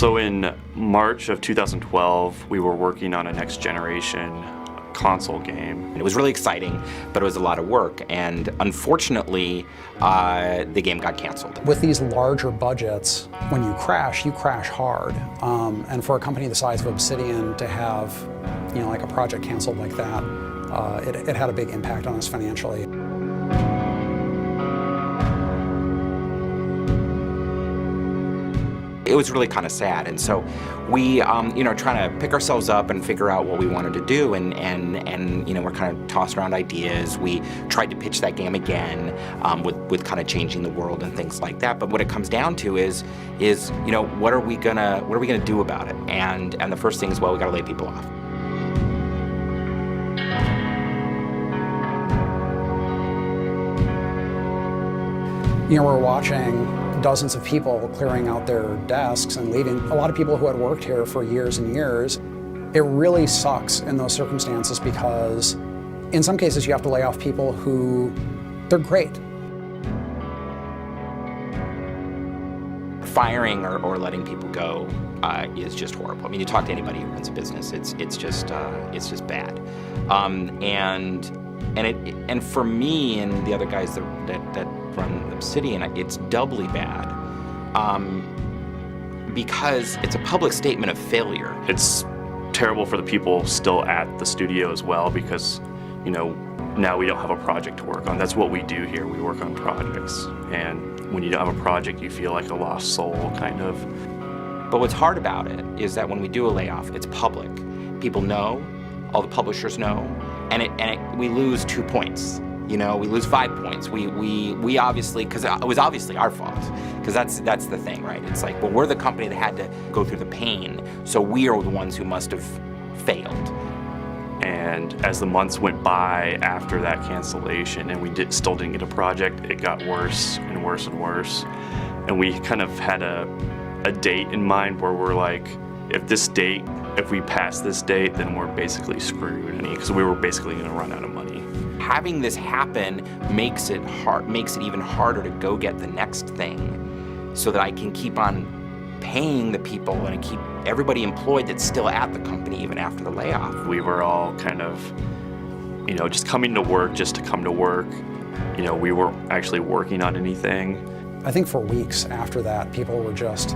So in March of 2012, we were working on a next generation console game. It was really exciting, but it was a lot of work, and unfortunately, the game got canceled. With these larger budgets, when you crash hard. And for a company the size of Obsidian to have, like a project canceled like that, it had a big impact on us financially. It was really kind of sad, and so we, trying to pick ourselves up and figure out what we wanted to do, and we're kind of tossing around ideas. We tried to pitch that game again, with kind of changing the world and things like that. But what it comes down to is what are we gonna do about it? And the first thing is, well, we got to lay people off. We're watching dozens of people clearing out their desks and leaving. A lot of people who had worked here for years and years. It really sucks in those circumstances because in some cases you have to lay off people who, they're great. Firing or letting people go is just horrible. I mean, you talk to anybody who runs a business, it's just bad. And for me and the other guys that run Obsidian, it's doubly bad because it's a public statement of failure. It's terrible for the people still at the studio as well because, now we don't have a project to work on. That's what we do here. We work on projects. And when you don't have a project, you feel like a lost soul, kind of. But what's hard about it is that when we do a layoff, it's public. People know, all the publishers know, and we lose 2 points. We lose 5 points. We obviously, because it was obviously our fault, because that's the thing, right? It's like, well, we're the company that had to go through the pain, so we are the ones who must have failed. And as the months went by after that cancellation and we still didn't get a project, it got worse and worse and worse. And we kind of had a date in mind where we're like, if we pass this date, then we're basically screwed, because we were basically going to run out of money. Having this happen makes it even harder to go get the next thing so that I can keep on paying the people and keep everybody employed that's still at the company even after the layoff. We were all kind of, just coming to work just to come to work. We weren't actually working on anything. I think for weeks after that, people were just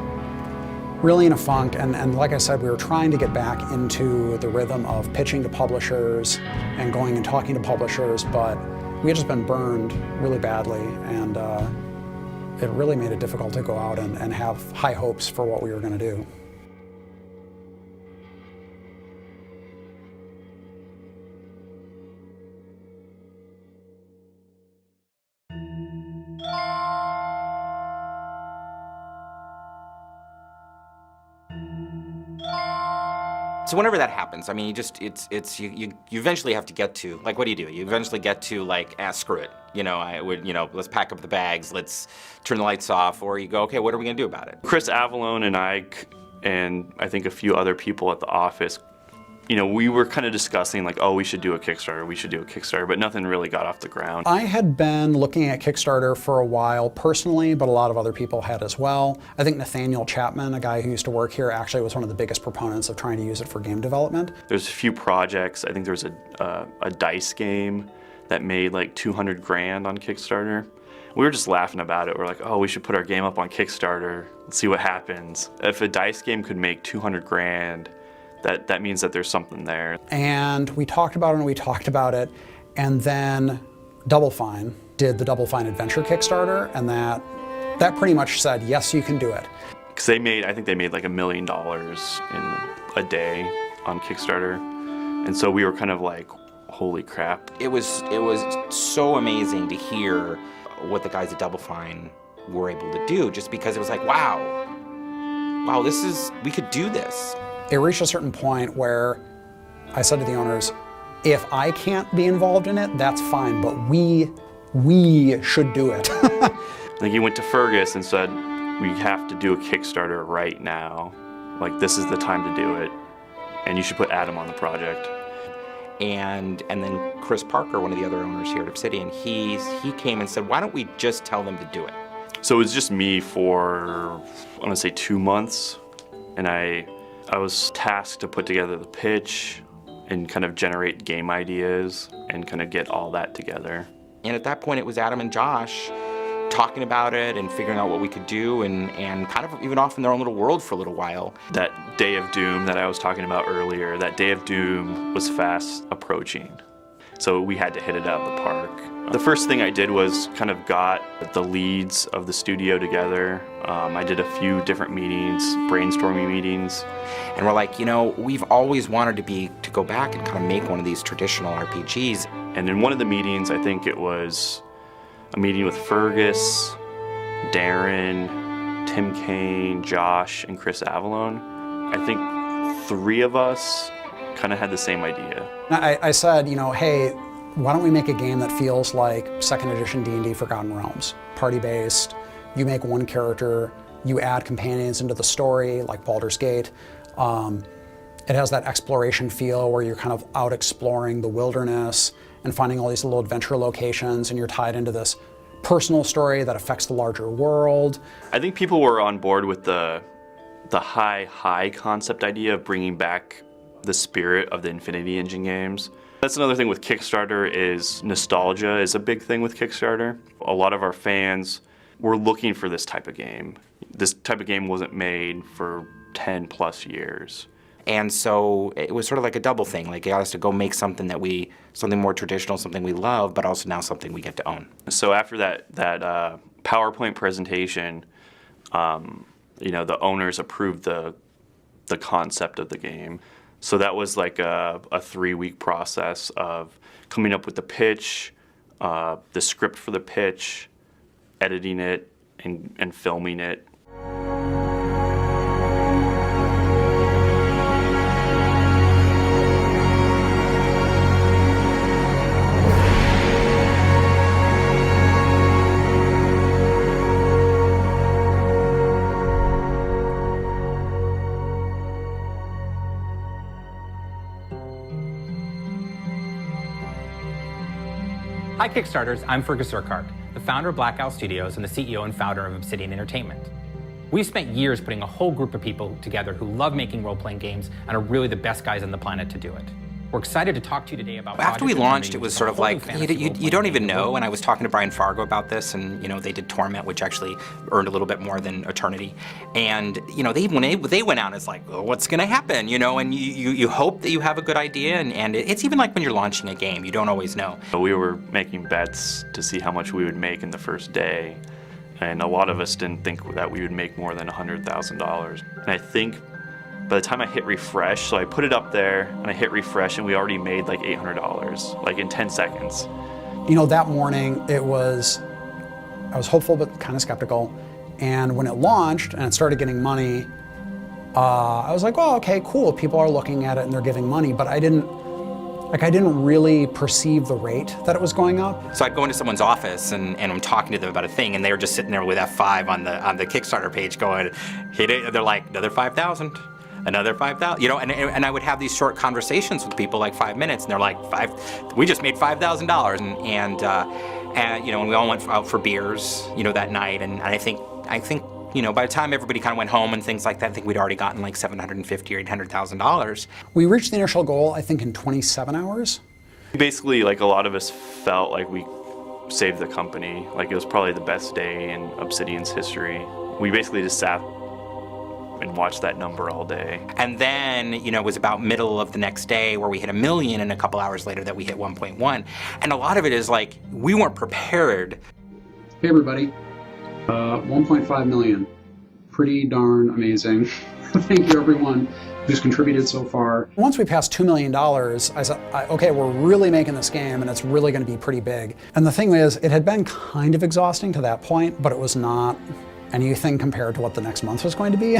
really in a funk, and like I said, we were trying to get back into the rhythm of pitching to publishers and going and talking to publishers, but we had just been burned really badly, and it really made it difficult to go out and have high hopes for what we were going to do. So whenever that happens, I mean, you eventually have to get to, like, what do? You eventually get to, like, screw it. Let's pack up the bags, let's turn the lights off, or you go, okay, what are we gonna do about it? Chris Avalone and I think a few other people at the office, we were kind of discussing like, oh, we should do a Kickstarter, but nothing really got off the ground. I had been looking at Kickstarter for a while personally, but a lot of other people had as well. I think Nathaniel Chapman, a guy who used to work here, actually was one of the biggest proponents of trying to use it for game development. There's a few projects. I think there was a dice game that made like 200 grand on Kickstarter. We were just laughing about it. We're like, oh, we should put our game up on Kickstarter. Let's see what happens. If a dice game could make 200 grand, that means that there's something there. And we talked about it, and then Double Fine did the Double Fine Adventure Kickstarter, and that pretty much said, yes, you can do it. Because I think they made like $1 million in a day on Kickstarter. And so we were kind of like, holy crap. It was so amazing to hear what the guys at Double Fine were able to do, just because it was like, wow, we could do this. It reached a certain point where I said to the owners, if I can't be involved in it, that's fine, but we should do it. Like, he went to Fergus and said, we have to do a Kickstarter right now. Like, this is the time to do it, and you should put Adam on the project. And then Chris Parker, one of the other owners here at Obsidian, he came and said, why don't we just tell them to do it? So it was just me for, I want to say 2 months. and I was tasked to put together the pitch and kind of generate game ideas and kind of get all that together. And at that point, it was Adam and Josh talking about it and figuring out what we could do and kind of even off in their own little world for a little while. That day of doom that I was talking about earlier, that day of doom was fast approaching. So we had to hit it out of the park. The first thing I did was kind of got the leads of the studio together. I did a few different meetings, brainstorming meetings. And we're like, you know, we've always wanted to go back and kind of make one of these traditional RPGs. And in one of the meetings, I think it was a meeting with Fergus, Darren, Tim Kane, Josh, and Chris Avalone. I think 3 of us kind of had the same idea. I said, you know, hey, why don't we make a game that feels like 2nd edition D&D Forgotten Realms? Party-based, you make one character, you add companions into the story, like Baldur's Gate. It has that exploration feel where you're kind of out exploring the wilderness and finding all these little adventure locations, and you're tied into this personal story that affects the larger world. I think people were on board with the high concept idea of bringing back the spirit of the Infinity Engine games. That's another thing with Kickstarter, is nostalgia is a big thing with Kickstarter. A lot of our fans were looking for this type of game. This type of game wasn't made for 10 plus years. And so it was sort of like a double thing. Like, it got us to go make something something more traditional, something we love, but also now something we get to own. So after that PowerPoint presentation, you know, the owners approved the concept of the game. So that was like a 3-week process of coming up with the pitch, the script for the pitch, editing it, and filming it. Hi Kickstarters, I'm Fergus Urquhart, the founder of Black Owl Studios and the CEO and founder of Obsidian Entertainment. We've spent years putting a whole group of people together who love making role-playing games and are really the best guys on the planet to do it. We're excited to talk to you today about... After we launched, it was sort of like, you don't even know, and I was talking to Brian Fargo about this, and, you know, they did Torment, which actually earned a little bit more than Eternity. And, you know, they went out, it's like, well, what's gonna happen, you know, and you hope that you have a good idea, and it's even like when you're launching a game, you don't always know. We were making bets to see how much we would make in the first day, and a lot of us didn't think that we would make more than $100,000. And I think by the time I hit refresh, so I put it up there and I hit refresh and we already made like $800, like in 10 seconds. You know, that morning I was hopeful but kind of skeptical. And when it launched and it started getting money, I was like, oh, okay, cool. People are looking at it and they're giving money, but I didn't really perceive the rate that it was going up. So I'd go into someone's office and I'm talking to them about a thing, and they were just sitting there with F5 on the Kickstarter page going, hit it. They're like, another 5,000. Another 5,000, you know, and I would have these short conversations with people, like 5 minutes, and they're like, we just made $5,000, and you know, and we all went out for beers, you know, that night, and I think, you know, by the time everybody kind of went home and things like that, I think we'd already gotten like $750,000 or $800,000. We reached the initial goal, I think, in 27 hours. Basically, like, a lot of us felt like we saved the company. Like, it was probably the best day in Obsidian's history. We basically just sat and watch that number all day. And then, you know, it was about middle of the next day where we hit 1 million, and a couple hours later that we hit 1.1. And a lot of it is like, we weren't prepared. Hey everybody, 1.5 million. Pretty darn amazing. Thank you everyone who's contributed so far. Once we passed $2 million, I said, okay, we're really making this game and it's really gonna be pretty big. And the thing is, it had been kind of exhausting to that point, but it was not anything compared to what the next month was going to be.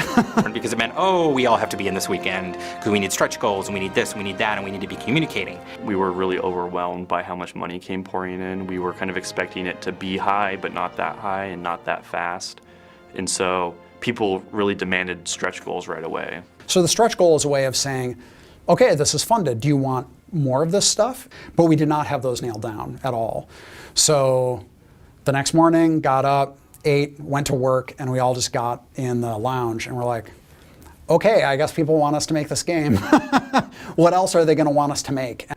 Because it meant, oh, we all have to be in this weekend because we need stretch goals and we need this and we need that and we need to be communicating. We were really overwhelmed by how much money came pouring in. We were kind of expecting it to be high, but not that high and not that fast. And so people really demanded stretch goals right away. So the stretch goal is a way of saying, okay, this is funded. Do you want more of this stuff? But we did not have those nailed down at all. So the next morning, got up, ate, went to work, and we all just got in the lounge and we're like, okay, I guess people want us to make this game. What else are they going to want us to make?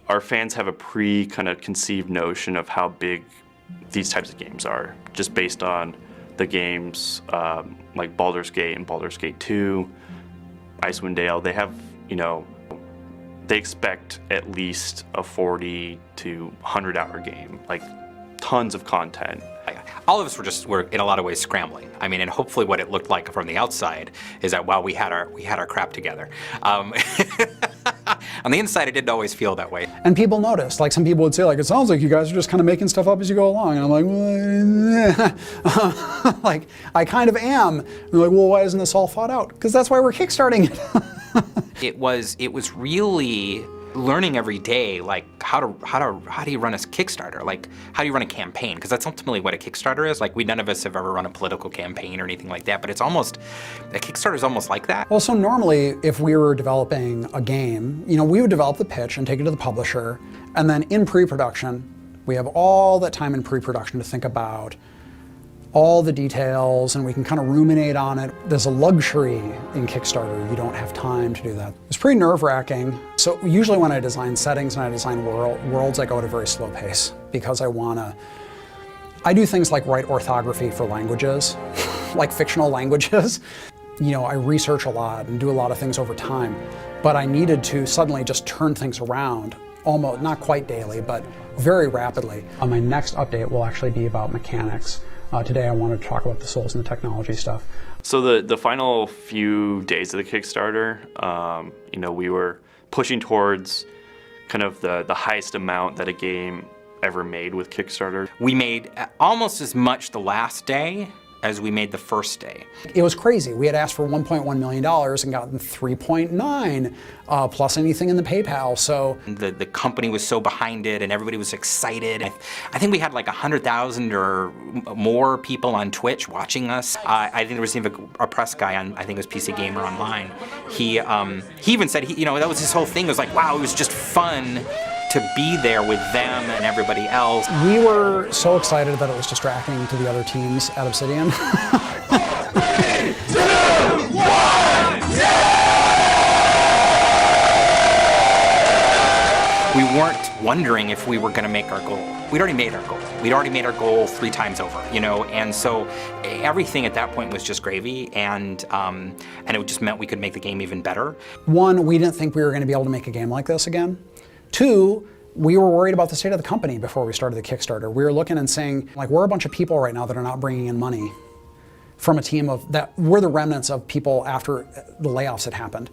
Our fans have a kind of conceived notion of how big these types of games are, just based on the games like Baldur's Gate and Baldur's Gate 2, Icewind Dale. They have, they expect at least a 40 to 100 hour game, like tons of content. All of us were in a lot of ways scrambling. I mean, and hopefully what it looked like from the outside is that, wow, we had our crap together. On the inside, it didn't always feel that way. And people noticed, like some people would say, like, it sounds like you guys are just kind of making stuff up as you go along. And I'm like, well, like, I kind of am. And they're like, well, why isn't this all thought out? Because that's why we're kickstarting it. It was really learning every day, like how do you run a Kickstarter? Like, how do you run a campaign? Because that's ultimately what a Kickstarter is. Like, none of us have ever run a political campaign or anything like that, but it's almost, a Kickstarter is almost like that. Well, so normally, if we were developing a game, we would develop the pitch and take it to the publisher, and then in pre-production, we have all that time in pre-production to think about all the details, and we can kind of ruminate on it. There's a luxury in Kickstarter. You don't have time to do that. It's pretty nerve-wracking. So usually when I design settings and I design worlds, I go at a very slow pace because I do things like write orthography for languages, like fictional languages. I research a lot and do a lot of things over time, but I needed to suddenly just turn things around, almost, not quite daily, but very rapidly. My next update will actually be about mechanics. Today I wanted to talk about the souls and the technology stuff. So the final few days of the Kickstarter, we were pushing towards kind of the highest amount that a game ever made with Kickstarter. We made almost as much the last day as we made the first day. It was crazy. We had asked for $1.1 million and gotten 3.9 plus anything in the PayPal. So the company was so behind it and everybody was excited. I think we had like 100,000 or more people on Twitch watching us. I think there was even a press guy on, I think it was PC Gamer Online. He even said, that was his whole thing. It was like, wow, it was just fun to be there with them and everybody else. We were so excited that it was distracting to the other teams at Obsidian. 3, 2, 1, We weren't wondering if we were going to make our goal. We'd already made our goal. We'd already made our goal 3 times over, and so everything at that point was just gravy, and it just meant we could make the game even better. 1, we didn't think we were going to be able to make a game like this again. 2, we were worried about the state of the company before we started the Kickstarter. We were looking and saying, like, we're a bunch of people right now that are not bringing in money from a team that we're the remnants of people after the layoffs had happened.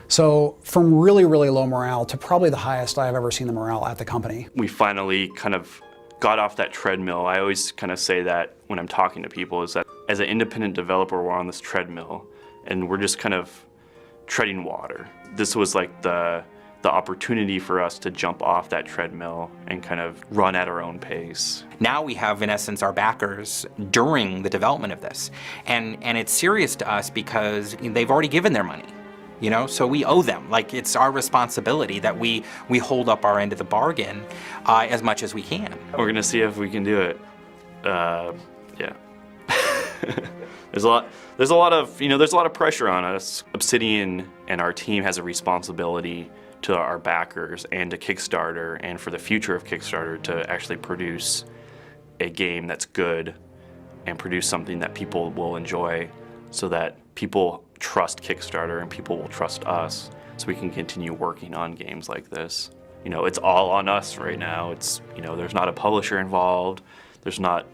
So from really, really low morale to probably the highest I've ever seen the morale at the company. We finally kind of got off that treadmill. I always kind of say that when I'm talking to people, is that as an independent developer, we're on this treadmill and we're just kind of treading water. This was like the opportunity for us to jump off that treadmill and kind of run at our own pace. Now we have, in essence, our backers during the development of this. And it's serious to us because they've already given their money, so we owe them. Like, it's our responsibility that we hold up our end of the bargain as much as we can. We're gonna see if we can do it. Yeah. There's a lot of pressure on us. Obsidian and our team has a responsibility to our backers and to Kickstarter and for the future of Kickstarter to actually produce a game that's good and produce something that people will enjoy so that people trust Kickstarter and people will trust us so we can continue working on games like this. It's all on us right now. It's, there's not a publisher involved. There's not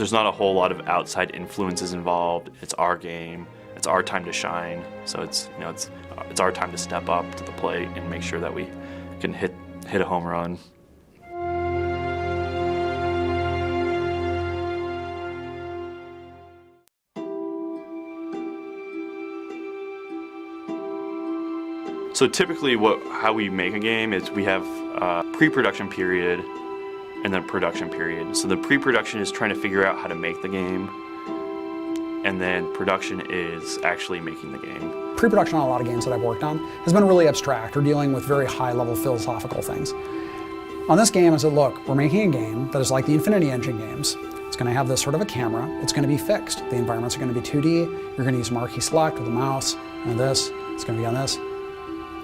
a whole lot of outside influences involved. It's our game. It's our time to shine. So it's our time to step up to the plate and make sure that we can hit a home run. So typically how we make a game is we have a pre-production period and then production period. So the pre-production is trying to figure out how to make the game, and then production is actually making the game. Pre-production on a lot of games that I've worked on has been really abstract or dealing with very high-level philosophical things. On this game, I said, look, we're making a game that is like the Infinity Engine games. It's going to have this sort of a camera. It's going to be fixed. The environments are going to be 2D. You're going to use marquee select with a mouse. and this, it's going to be on this.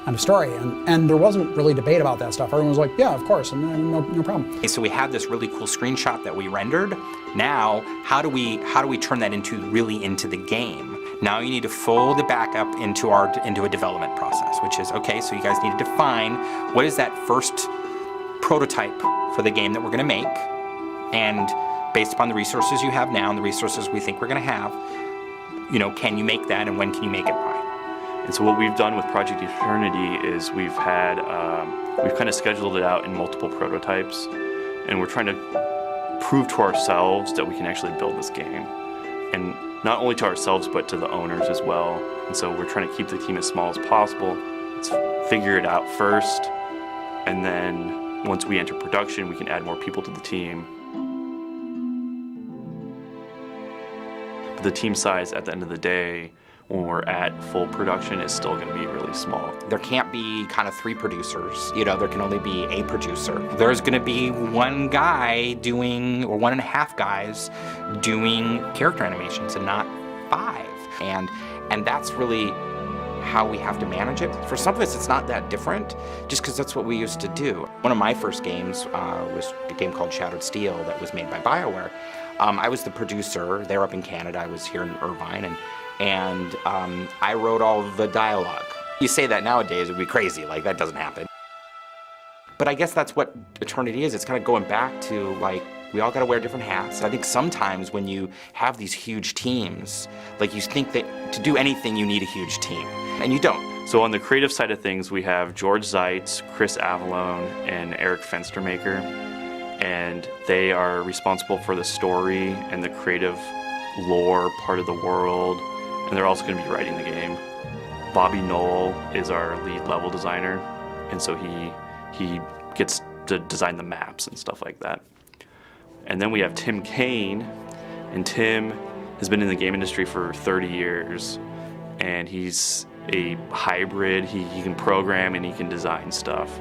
End of story. And there wasn't really debate about that stuff. Everyone was like, yeah, of course, and no problem. Okay, so we had this really cool screenshot that we rendered. Now, how do we turn that into the game? Now you need to fold it back up into a development process, which is, okay, so you guys need to define what is that first prototype for the game that we're gonna make, and based upon the resources you have now and the resources we think we're gonna have, you know, can you make that and when can you make it by? And so what we've done with Project Eternity is we've kind of scheduled it out in multiple prototypes, and we're trying to prove to ourselves that we can actually build this game. And not only to ourselves, but to the owners as well. And so we're trying to keep the team as small as possible. Let's figure it out first, and then once we enter production, we can add more people to the team. But the team size at the end of the day, when we're at full production, is still going to be really small. There can't be kind of 3 producers, you know, there can only be a producer. There's going to be 1 guy doing, or 1.5 guys doing character animations and not 5. And that's really how we have to manage it. For some of us, it's not that different, just because that's what we used to do. One of my first games was a game called Shattered Steel that was made by BioWare. I was the producer. They're up in Canada. I was here in Irvine, and I wrote all the dialogue. You say that nowadays, it would be crazy, like that doesn't happen. But I guess that's what Eternity is. It's kind of going back to, like, we all gotta wear different hats. I think sometimes when you have these huge teams, like, you think that to do anything you need a huge team, and you don't. So on the creative side of things, we have George Zeitz, Chris Avalone, and Eric Fenstermaker, and they are responsible for the story and the creative lore part of the world, and they're also going to be writing the game. Bobby Knoll is our lead level designer, and so he gets to design the maps and stuff like that. And then we have Tim Kane, and Tim has been in the game industry for 30 years, and he's a hybrid. He can program and he can design stuff.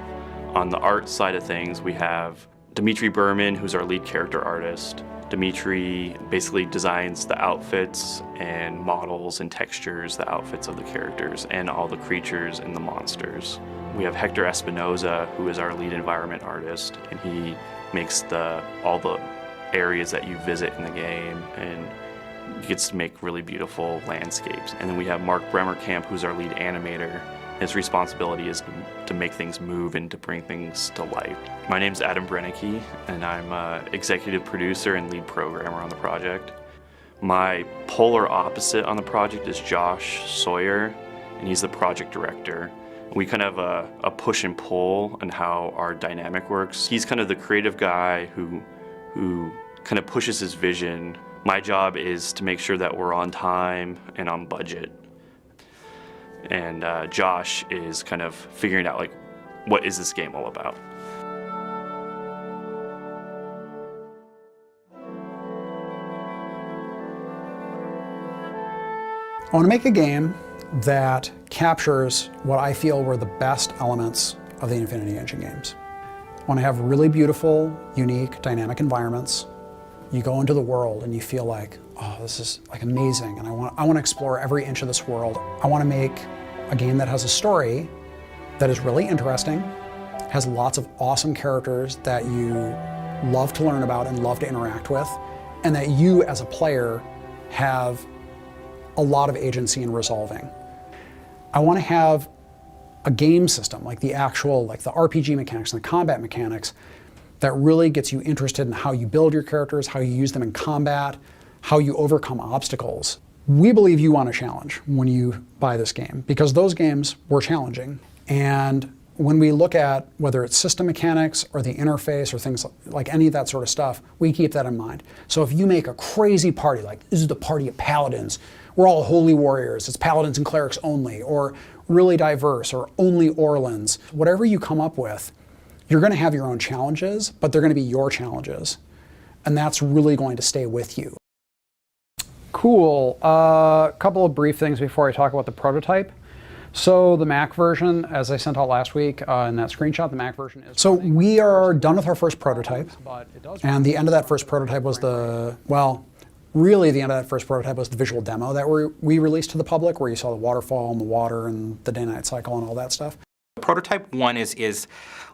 On the art side of things, we have Dimitri Berman, who's our lead character artist. Dimitri basically designs the outfits and models and textures the outfits of the characters and all the creatures and the monsters. We have Hector Espinoza, who is our lead environment artist, and he makes all the areas that you visit in the game and gets to make really beautiful landscapes. And then we have Mark Bremerkamp, who's our lead animator. His responsibility is to make things move and to bring things to life. My name's Adam Brennicke, and I'm executive producer and lead programmer on the project. My polar opposite on the project is Josh Sawyer, and he's the project director. We kind of have a push and pull on how our dynamic works. He's kind of the creative guy who kind of pushes his vision. My job is to make sure that we're on time and on budget. And Josh is kind of figuring out, like, what is this game all about? I want to make a game that captures what I feel were the best elements of the Infinity Engine games. I want to have really beautiful, unique, dynamic environments. You go into the world and you feel like, oh, this is like amazing, and I want to explore every inch of this world. I want to make a game that has a story that is really interesting, has lots of awesome characters that you love to learn about and love to interact with, and that you as a player have a lot of agency in resolving. I want to have a game system, like the RPG mechanics and the combat mechanics, that really gets you interested in how you build your characters, how you use them in combat, how you overcome obstacles. We believe you want a challenge when you buy this game, because those games were challenging. And when we look at whether it's system mechanics or the interface or things like any of that sort of stuff, we keep that in mind. So if you make a crazy party, like this is the party of paladins, we're all holy warriors, it's paladins and clerics only, or really diverse, or only Orlans, whatever you come up with, you're going to have your own challenges, but they're going to be your challenges. And that's really going to stay with you. Cool. A couple of brief things before I talk about the prototype. So the Mac version, as I sent out last week in that screenshot, the Mac version is... So we are done with our first prototype, and the end of that first prototype was really the end of that first prototype was the visual demo that we released to the public, where you saw the waterfall and the water and the day-night cycle and all that stuff. Prototype 1 is,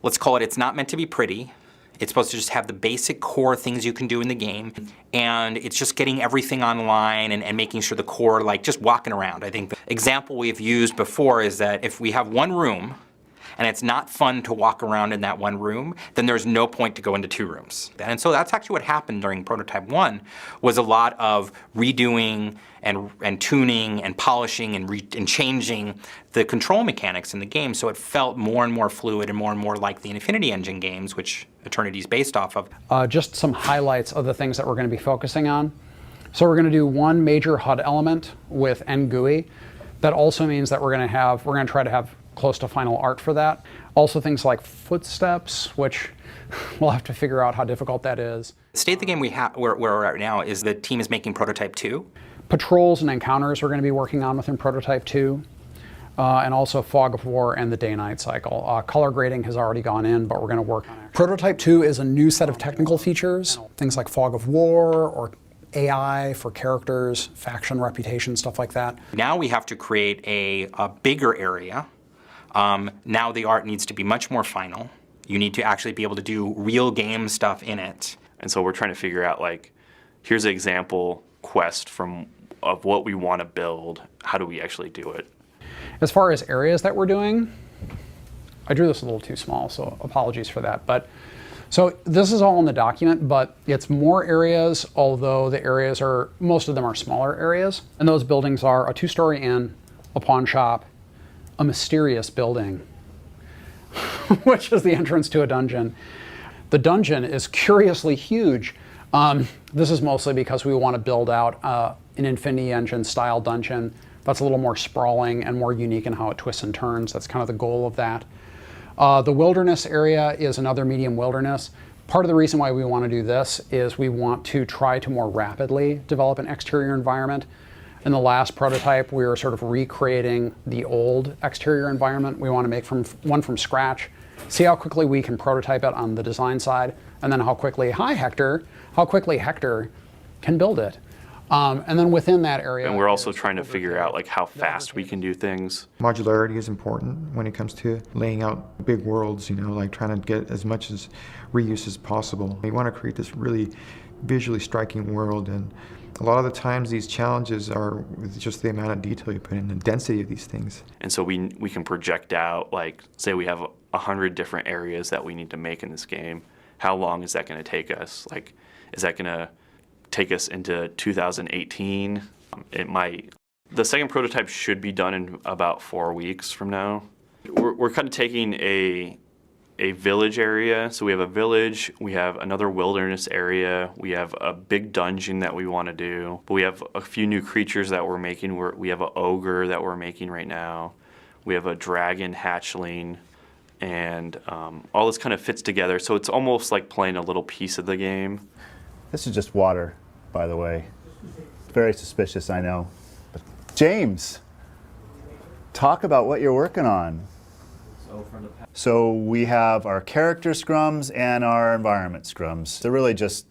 let's call it, it's not meant to be pretty. It's supposed to just have the basic core things you can do in the game, and it's just getting everything online and making sure the core, like just walking around. I think the example we've used before is that if we have one room and it's not fun to walk around in that one room, then there's no point to go into 2 rooms. And so that's actually what happened during Prototype 1, was a lot of redoing and tuning and polishing and changing the control mechanics in the game, so it felt more and more fluid and more like the Infinity Engine games, which Eternity's based off of. Just some highlights of the things that we're going to be focusing on. So we're going to do one major HUD element with NGUI. That also means that we're going to try to have close to final art for that. Also things like footsteps, which we'll have to figure out how difficult that is. The state of the game where we're at right now is the team is making Prototype 2. Patrols and encounters we're going to be working on within Prototype 2. And also Fog of War and the day-night cycle. Color grading has already gone in, but we're going to work on it. Prototype 2 is a new set of technical features, things like Fog of War or AI for characters, faction reputation, stuff like that. Now we have to create a bigger area. Now the art needs to be much more final. You need to actually be able to do real game stuff in it. And so we're trying to figure out, like, here's an example quest of what we want to build. How do we actually do it? As far as areas that we're doing, I drew this a little too small, so apologies for that. But so this is all in the document, but it's more areas, although the areas are, most of them are smaller areas. And those buildings are a 2-story inn, a pawn shop, a mysterious building, which is the entrance to a dungeon. The dungeon is curiously huge. This is mostly because we want to build out an Infinity Engine style dungeon that's a little more sprawling and more unique in how it twists and turns. That's kind of the goal of that. The wilderness area is another medium wilderness. Part of the reason why we want to do this is we want to try to more rapidly develop an exterior environment. In the last prototype, we were sort of recreating the old exterior environment. We want to make one from scratch, see how quickly we can prototype it on the design side, and then how quickly Hector can build it. And then within that area... And we're also trying to figure out, like, how fast we can do things. Modularity is important when it comes to laying out big worlds, like trying to get as much as reuse as possible. We want to create this really visually striking world, and a lot of the times these challenges are with just the amount of detail you put in, the density of these things. And so we can project out, like, say we have 100 different areas that we need to make in this game. How long is that going to take us? Like, is that going to take us into 2018? It might. The second prototype should be done in about 4 weeks from now. We're kind of taking a village area. So we have a village, we have another wilderness area, we have a big dungeon that we want to do, but we have a few new creatures that we're making. We have an ogre that we're making right now. We have a dragon hatchling, and all this kind of fits together. So it's almost like playing a little piece of the game. This is just water, by the way. Very suspicious, I know. But James, talk about what you're working on. So we have our character scrums and our environment scrums. They're really just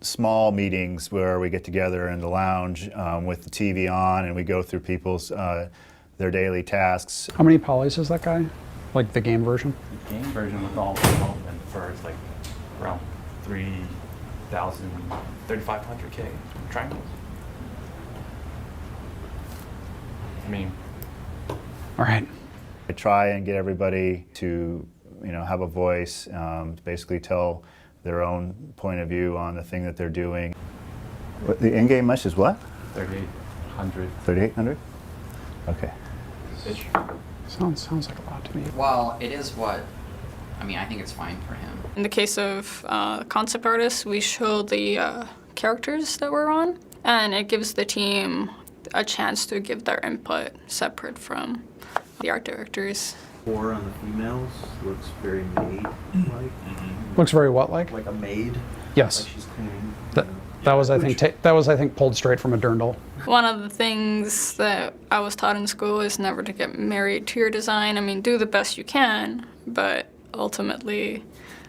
small meetings where we get together in the lounge with the TV on, and we go through people's their daily tasks. How many polys is that guy? Like the game version? The game version with all development for it's like around 3,500K triangles. I mean, all right. I try and get everybody to, have a voice, basically tell their own point of view on the thing that they're doing. What, the in-game mesh is what? 3,800. 3,800? Okay. Ish. Sounds like a lot to me. Well, it is what, I think it's fine for him. In the case of concept artists, we show the characters that we're on, and it gives the team a chance to give their input separate from the art directors. 4 on the females looks very maid-like. Looks very what like? Like a maid. Yes. Like she's cleaning. That was, I think, pulled straight from a dirndl. One of the things that I was taught in school is never to get married to your design. Do the best you can, but ultimately,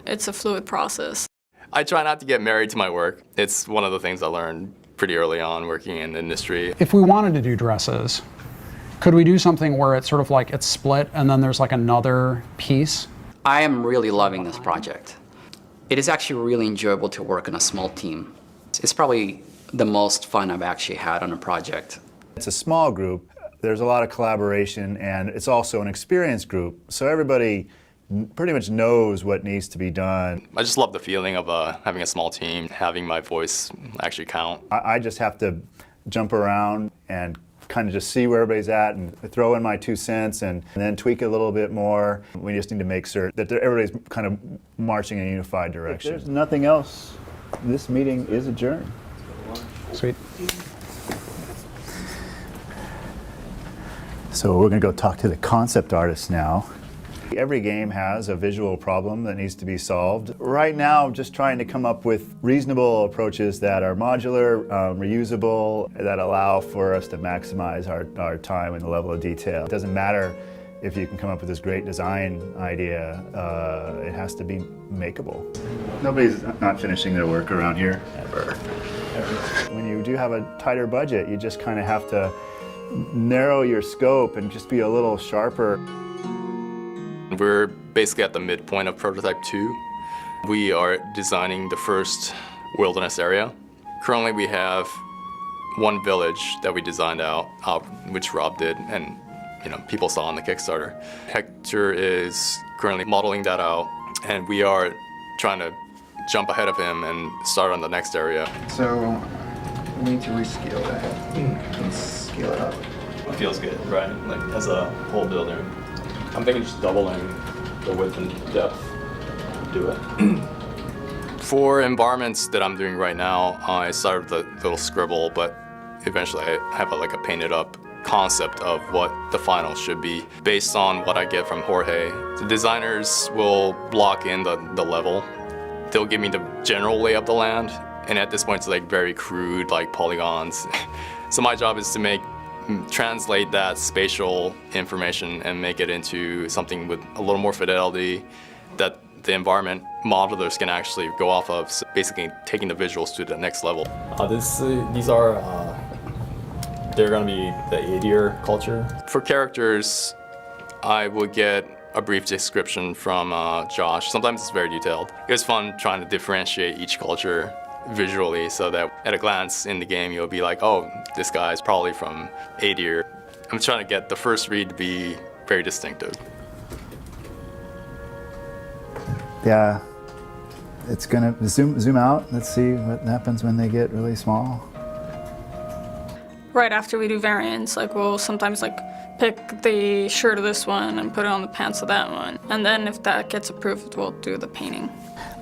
it's a fluid process. I try not to get married to my work. It's one of the things I learned pretty early on working in the industry. If we wanted to do dresses, could we do something where it's sort of like it's split and then there's like another piece? I am really loving this project. It is actually really enjoyable to work on a small team. It's probably the most fun I've actually had on a project. It's a small group. There's a lot of collaboration, and it's also an experienced group, so everybody pretty much knows what needs to be done. I just love the feeling of having a small team, having my voice actually count. I just have to jump around and kind of just see where everybody's at and throw in my 2 cents and then tweak a little bit more. We just need to make certain that everybody's kind of marching in a unified direction. If there's nothing else, this meeting is adjourned. Sweet. So we're going to go talk to the concept artist now. Every game has a visual problem that needs to be solved. Right now, I'm just trying to come up with reasonable approaches that are modular, reusable, that allow for us to maximize our time and the level of detail. It doesn't matter if you can come up with this great design idea, it has to be makeable. Nobody's not finishing their work around here. Ever. When you do have a tighter budget, you just kind of have to narrow your scope and just be a little sharper. We're basically at the midpoint of prototype 2. We are designing the first wilderness area. Currently we have one village that we designed out, which Rob did, and people saw on the Kickstarter. Hector is currently modeling that out, and we are trying to jump ahead of him and start on the next area. So we need to rescale that and scale it up. It feels good, right? Like as a whole building. I'm thinking just doubling the width and depth to do it. For environments that I'm doing right now, I started with a little scribble, but eventually I have a painted up concept of what the final should be based on what I get from Jorge. The designers will block in the level. They'll give me the general lay of the land, and at this point it's like very crude, like polygons. So my job is to translate that spatial information and make it into something with a little more fidelity that the environment modelers can actually go off of, so basically taking the visuals to the next level. These are, they're gonna be the 80-year culture. For characters, I would get a brief description from Josh. Sometimes it's very detailed. It was fun trying to differentiate each culture visually so that at a glance in the game you'll be like, oh, this guy's probably from 80-year. I'm trying to get the first read to be very distinctive. Yeah, it's gonna zoom out. Let's see what happens when they get really small. Right after we do variants, we'll sometimes pick the shirt of this one and put it on the pants of that one. And then if that gets approved, we'll do the painting.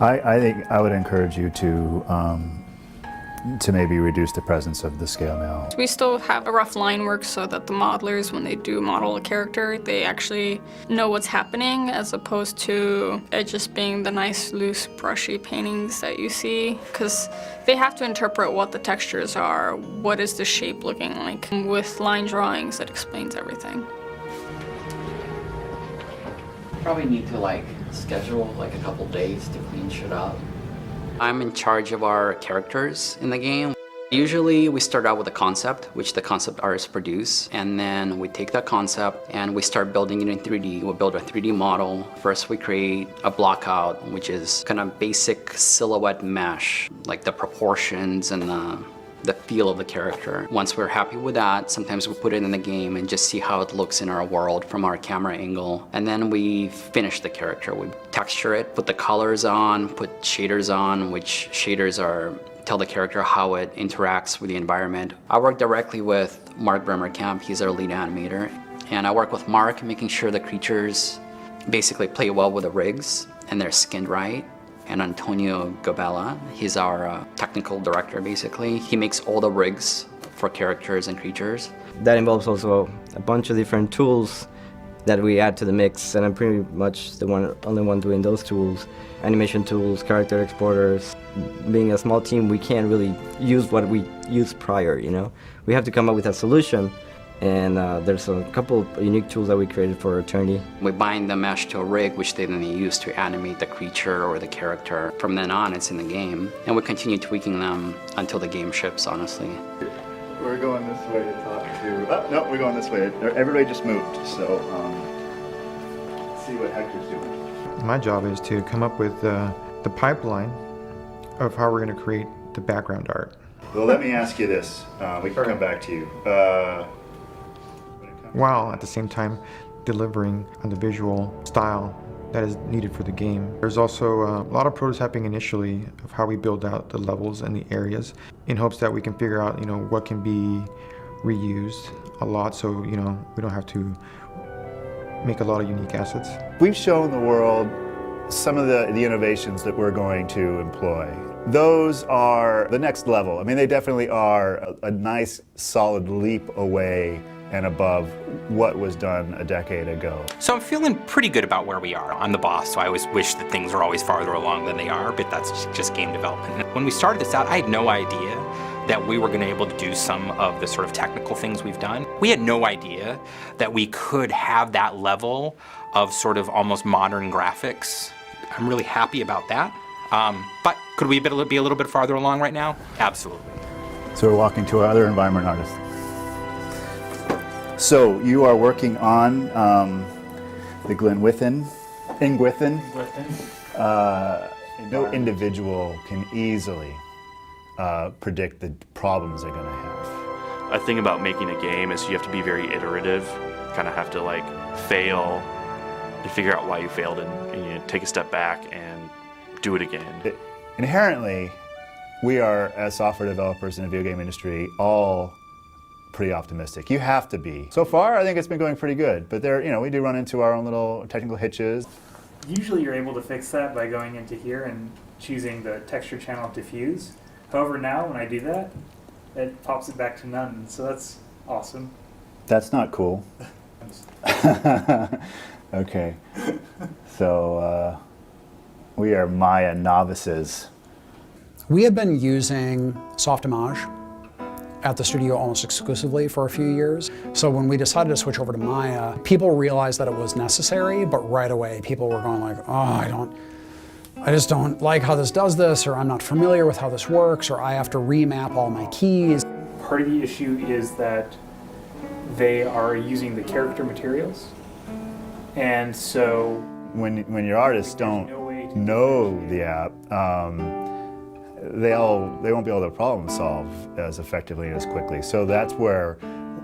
I think I would encourage you to maybe reduce the presence of the scale mail. We still have a rough line work so that the modelers, when they do model a character, they actually know what's happening, as opposed to it just being the nice, loose, brushy paintings that you see. Because they have to interpret what the textures are, what is the shape looking like. With line drawings, it explains everything. Probably need to schedule a couple days to clean shit up. I'm in charge of our characters in the game. Usually we start out with a concept, which the concept artists produce, and then we take that concept and we start building it in 3D. We'll build a 3D model. First we create a block out, which is kind of basic silhouette mesh, like the proportions and the feel of the character. Once we're happy with that, sometimes we put it in the game and just see how it looks in our world from our camera angle. And then we finish the character. We texture it, put the colors on, put shaders on, which shaders tell the character how it interacts with the environment. I work directly with Mark Bremerkamp. He's our lead animator. And I work with Mark, making sure the creatures basically play well with the rigs and they're skinned right. And Antonio Gabella, he's our technical director, basically. He makes all the rigs for characters and creatures. That involves also a bunch of different tools that we add to the mix, and I'm pretty much the only one doing those tools. Animation tools, character exporters. Being a small team, we can't really use what we used prior, We have to come up with a solution, And there's a couple of unique tools that we created for Eternity. We bind the mesh to a rig, which they then use to animate the creature or the character. From then on, it's in the game. And we continue tweaking them until the game ships, honestly. We're going this way to talk to... Oh, no, we're going this way. Everybody just moved, so see what Hector's doing. My job is to come up with the pipeline of how we're going to create the background art. Well, let me ask you this. We can come back to you. While at the same time delivering on the visual style that is needed for the game. There's also a lot of prototyping initially of how we build out the levels and the areas in hopes that we can figure out, what can be reused a lot, so, we don't have to make a lot of unique assets. We've shown the world some of the innovations that we're going to employ. Those are the next level. I mean, they definitely are a nice, solid leap away and above what was done a decade ago. So I'm feeling pretty good about where we are. I'm the boss, so I always wish that things were always farther along than they are, but that's just game development. When we started this out, I had no idea that we were going to be able to do some of the sort of technical things we've done. We had no idea that we could have that level of sort of almost modern graphics. I'm really happy about that. But could we be a little bit farther along right now? Absolutely. So we're walking to our other environment artist. So you are working on the Ingwithin. No individual can easily predict the problems they're going to have. A thing about making a game is you have to be very iterative, kind of have to like fail to figure out why you failed and take a step back and do it again. Inherently, we are, as software developers in the video game industry, all pretty optimistic. You have to be. So far, I think it's been going pretty good, but we do run into our own little technical hitches. Usually you're able to fix that by going into here and choosing the texture channel diffuse. However, now when I do that, it pops it back to none, so that's awesome. That's not cool. Okay. So we are Maya novices. We had been using Softimage at the studio almost exclusively for a few years. So when we decided to switch over to Maya, people realized that it was necessary, but right away people were going like, oh, I just don't like how this does this, or I'm not familiar with how this works, or I have to remap all my keys. Part of the issue is that they are using the character materials. And so when your artists don't know the app, they won't be able to problem solve as effectively and as quickly. So that's where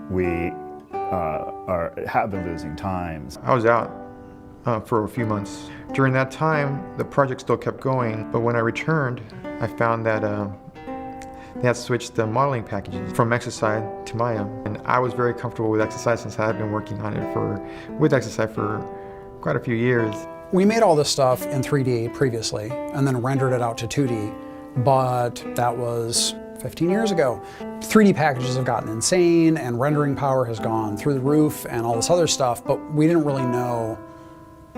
we have been losing time. I was out for a few months. During that time, the project still kept going, but when I returned, I found that they had switched the modeling packages from Exercise to Maya, and I was very comfortable with Exercise since I had been working on it with Exercise for quite a few years. We made all this stuff in 3D previously, and then rendered it out to 2D, but that was 15 years ago. 3D packages have gotten insane, and rendering power has gone through the roof, and all this other stuff, but we didn't really know,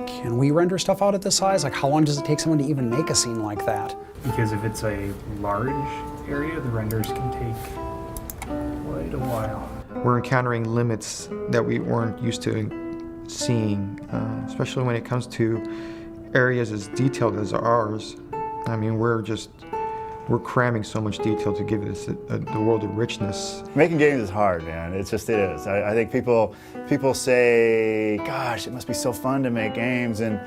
can we render stuff out at this size? Like, how long does it take someone to even make a scene like that? because if it's a large area, the renders can take quite a while. We're encountering limits that we weren't used to seeing, especially when it comes to areas as detailed as ours. I mean, we're cramming so much detail to give this the world of richness. Making games is hard, man. It is. I think people say, gosh, it must be so fun to make games, and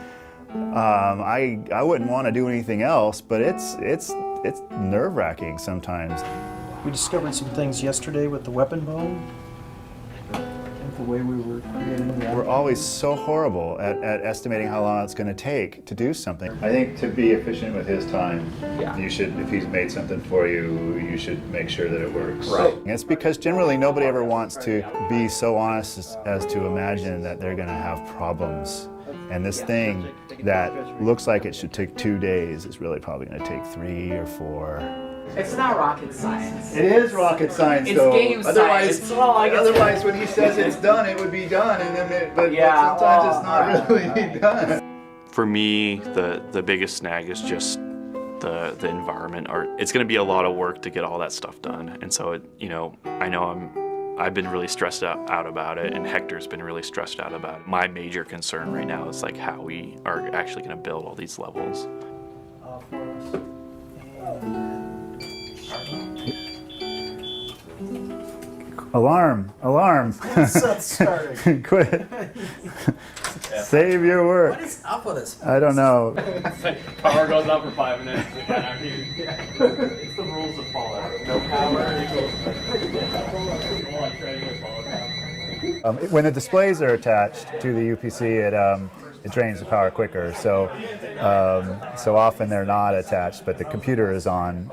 I wouldn't want to do anything else, but it's nerve-wracking sometimes. We discovered some things yesterday with the weapon bow. The way we were creating that. We're always so horrible at estimating how long it's going to take to do something. I think to be efficient with his time, you should, if he's made something for you, you should make sure that it works. Right. It's because generally nobody ever wants to be so honest as to imagine that they're going to have problems. And this thing that looks like it should take 2 days is really probably going to take 3 or 4. It's not rocket science. It is rocket science, it's though. Game science. Otherwise, when he says it's done, it would be done, and then but sometimes it's not really done. For me, the biggest snag is just the environment art. It's going to be a lot of work to get all that stuff done, and so I know I'm I've been really stressed out about it, and Hector's been really stressed out about it. My major concern right now is like how we are actually going to build all these levels. Alarm! Alarm! That's starting. Quit. Save your work. What is up with this? I don't know. Power goes up for 5 minutes. It's the rules of Fallout. No power equals. When the displays are attached to the UPC, it drains the power quicker. So often they're not attached, but the computer is on,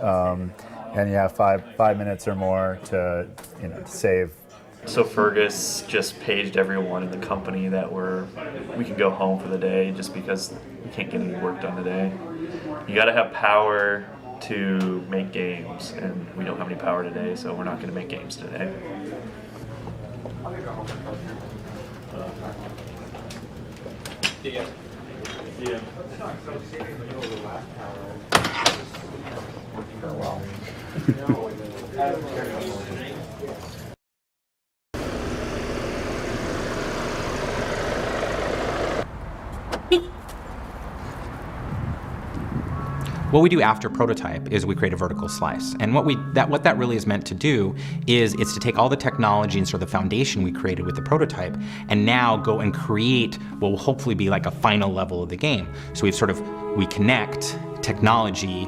and you have five minutes or more to to save. So Fergus just paged everyone in the company that we can go home for the day just because we can't get any work done today. You got to have power to make games, and we don't have any power today, so we're not going to make games today. Yeah. Yeah. What we do after prototype is we create a vertical slice. And what that really is meant to do is it's to take all the technology and sort of the foundation we created with the prototype and now go and create what will hopefully be like a final level of the game. So we connect technology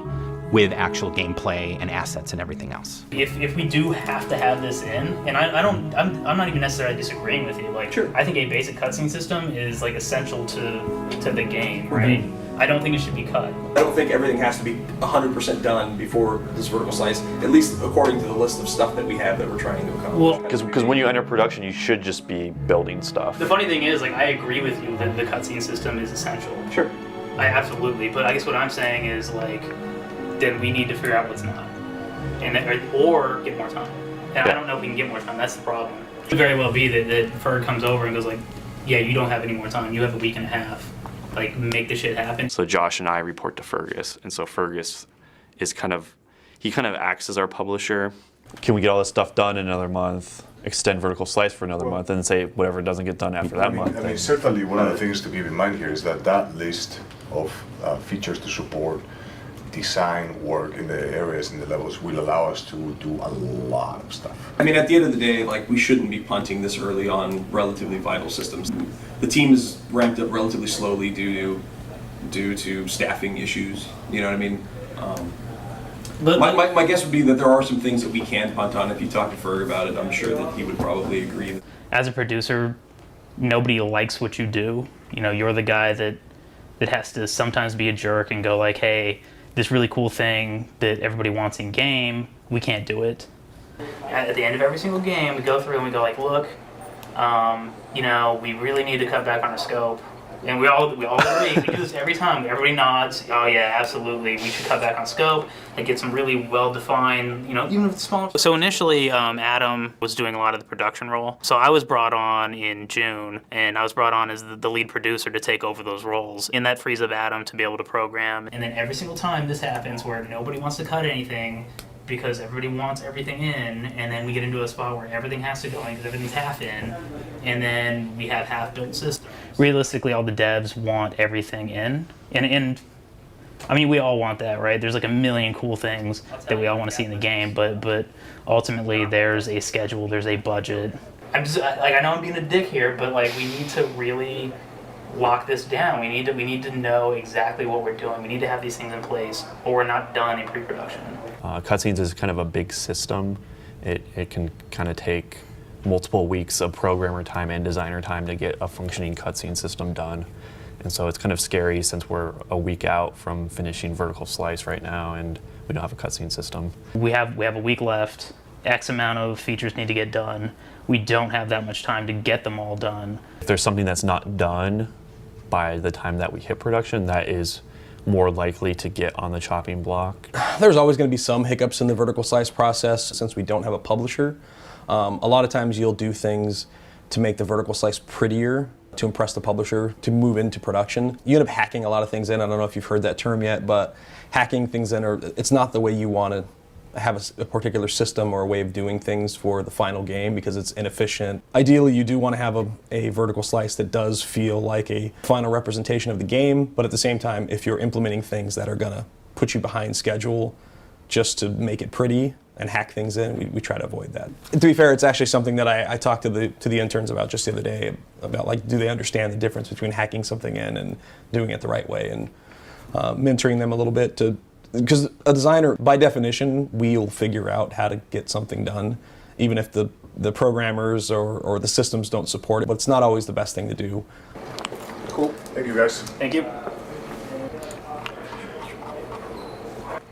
with actual gameplay and assets and everything else. If we do have to have this in, and I'm not even necessarily disagreeing with you. Like, sure. I think a basic cutscene system is like essential to the game, right? I don't think it should be cut. I don't think everything has to be 100% done before this vertical slice, at least according to the list of stuff that we have that we're trying to accomplish. Because when you enter production, you should just be building stuff. The funny thing is, like, I agree with you that the cutscene system is essential. Sure. I absolutely, but I guess what I'm saying is, like, then we need to figure out what's not, or get more time. And I don't know if we can get more time. That's the problem. It could very well be that Ferg comes over and goes like, "Yeah, you don't have any more time. You have a week and a half. Like, make the shit happen." So Josh and I report to Fergus, and so Fergus is kind of acts as our publisher. Can we get all this stuff done in another month? Extend vertical slice for another month, and say whatever doesn't get done after that month. I mean, certainly one of the things to keep in mind here is that list of features to support design work in the areas and the levels will allow us to do a lot of stuff. I mean, at the end of the day, like, we shouldn't be punting this early on relatively vital systems. The team is ramped up relatively slowly due to staffing issues. You know what I mean? My guess would be that there are some things that we can punt on. If you talk to Ferg about it, I'm sure that he would probably agree. As a producer, nobody likes what you do. You know, you're the guy that has to sometimes be a jerk and go like, "Hey, this really cool thing that everybody wants in game, we can't do it." At the end of every single game, we go through and we go like, "Look, we really need to cut back on our scope." And we all agree. We do this every time. Everybody nods. "Oh yeah, absolutely. We should cut back on scope and get some really well-defined, even if it's small." So initially, Adam was doing a lot of the production role. So I was brought on in June, and I was brought on as the lead producer to take over those roles. And that frees up Adam to be able to program. And then every single time this happens, where nobody wants to cut anything, because everybody wants everything in, and then we get into a spot where everything has to go in because everything's half in, and then we have half-built systems. Realistically, all the devs want everything in, and I mean, we all want that, right? There's like a million cool things that we all want to see in the game, but ultimately there's a schedule, there's a budget. I know I'm being a dick here, but like, we need to really lock this down. We need to know exactly what we're doing. We need to have these things in place, or we're not done in pre-production. Cutscenes is kind of a big system. It can kind of take multiple weeks of programmer time and designer time to get a functioning cutscene system done. And so it's kind of scary since we're a week out from finishing vertical slice right now and we don't have a cutscene system. We have a week left. X amount of features need to get done. We don't have that much time to get them all done. If there's something that's not done by the time that we hit production, that is more likely to get on the chopping block. There's always going to be some hiccups in the vertical slice process since we don't have a publisher. A lot of times you'll do things to make the vertical slice prettier to impress the publisher to move into production. You end up hacking a lot of things in. I don't know if you've heard that term yet, but hacking things in, it's not the way you want to have a particular system or a way of doing things for the final game because it's inefficient. Ideally, you do want to have a vertical slice that does feel like a final representation of the game, but at the same time, if you're implementing things that are going to put you behind schedule just to make it pretty and hack things in, we try to avoid that. And to be fair, it's actually something that I talked to the interns about just the other day, about like, do they understand the difference between hacking something in and doing it the right way, and mentoring them a little bit, because a designer, by definition, will figure out how to get something done, even if the programmers or the systems don't support it, but it's not always the best thing to do. Cool. Thank you, guys. Thank you.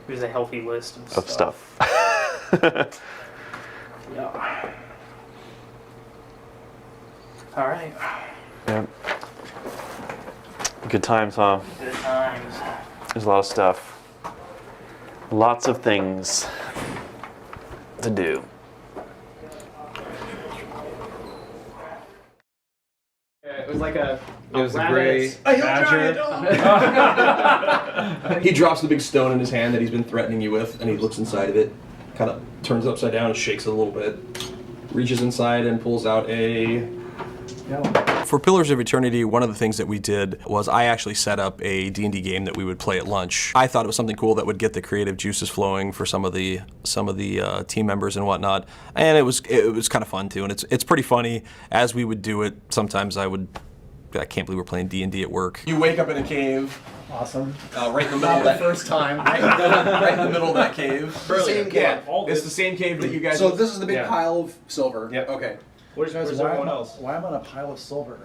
Here's a healthy list of stuff. Yeah. All right. Yeah. Good times, huh? Good times. There's a lot of stuff. Lots of things to do. It was like a gray badger. He drops the big stone in his hand that he's been threatening you with, and he looks inside of it, kind of turns it upside down and shakes it a little bit, reaches inside and pulls out a... For Pillars of Eternity, one of the things that we did was I actually set up a D&D game that we would play at lunch. I thought it was something cool that would get the creative juices flowing for some of the team members and whatnot, and it was kind of fun too. And it's pretty funny as we would do it. Sometimes I can't believe we're playing D&D at work. You wake up in a cave. Awesome. Right in the middle of that. First time. Right in the middle of that cave. Same cave. Yeah, it's the same cave that you guys. So this is the big pile of silver. Yep. Okay. Where's everyone else? Why am I on a pile of silver?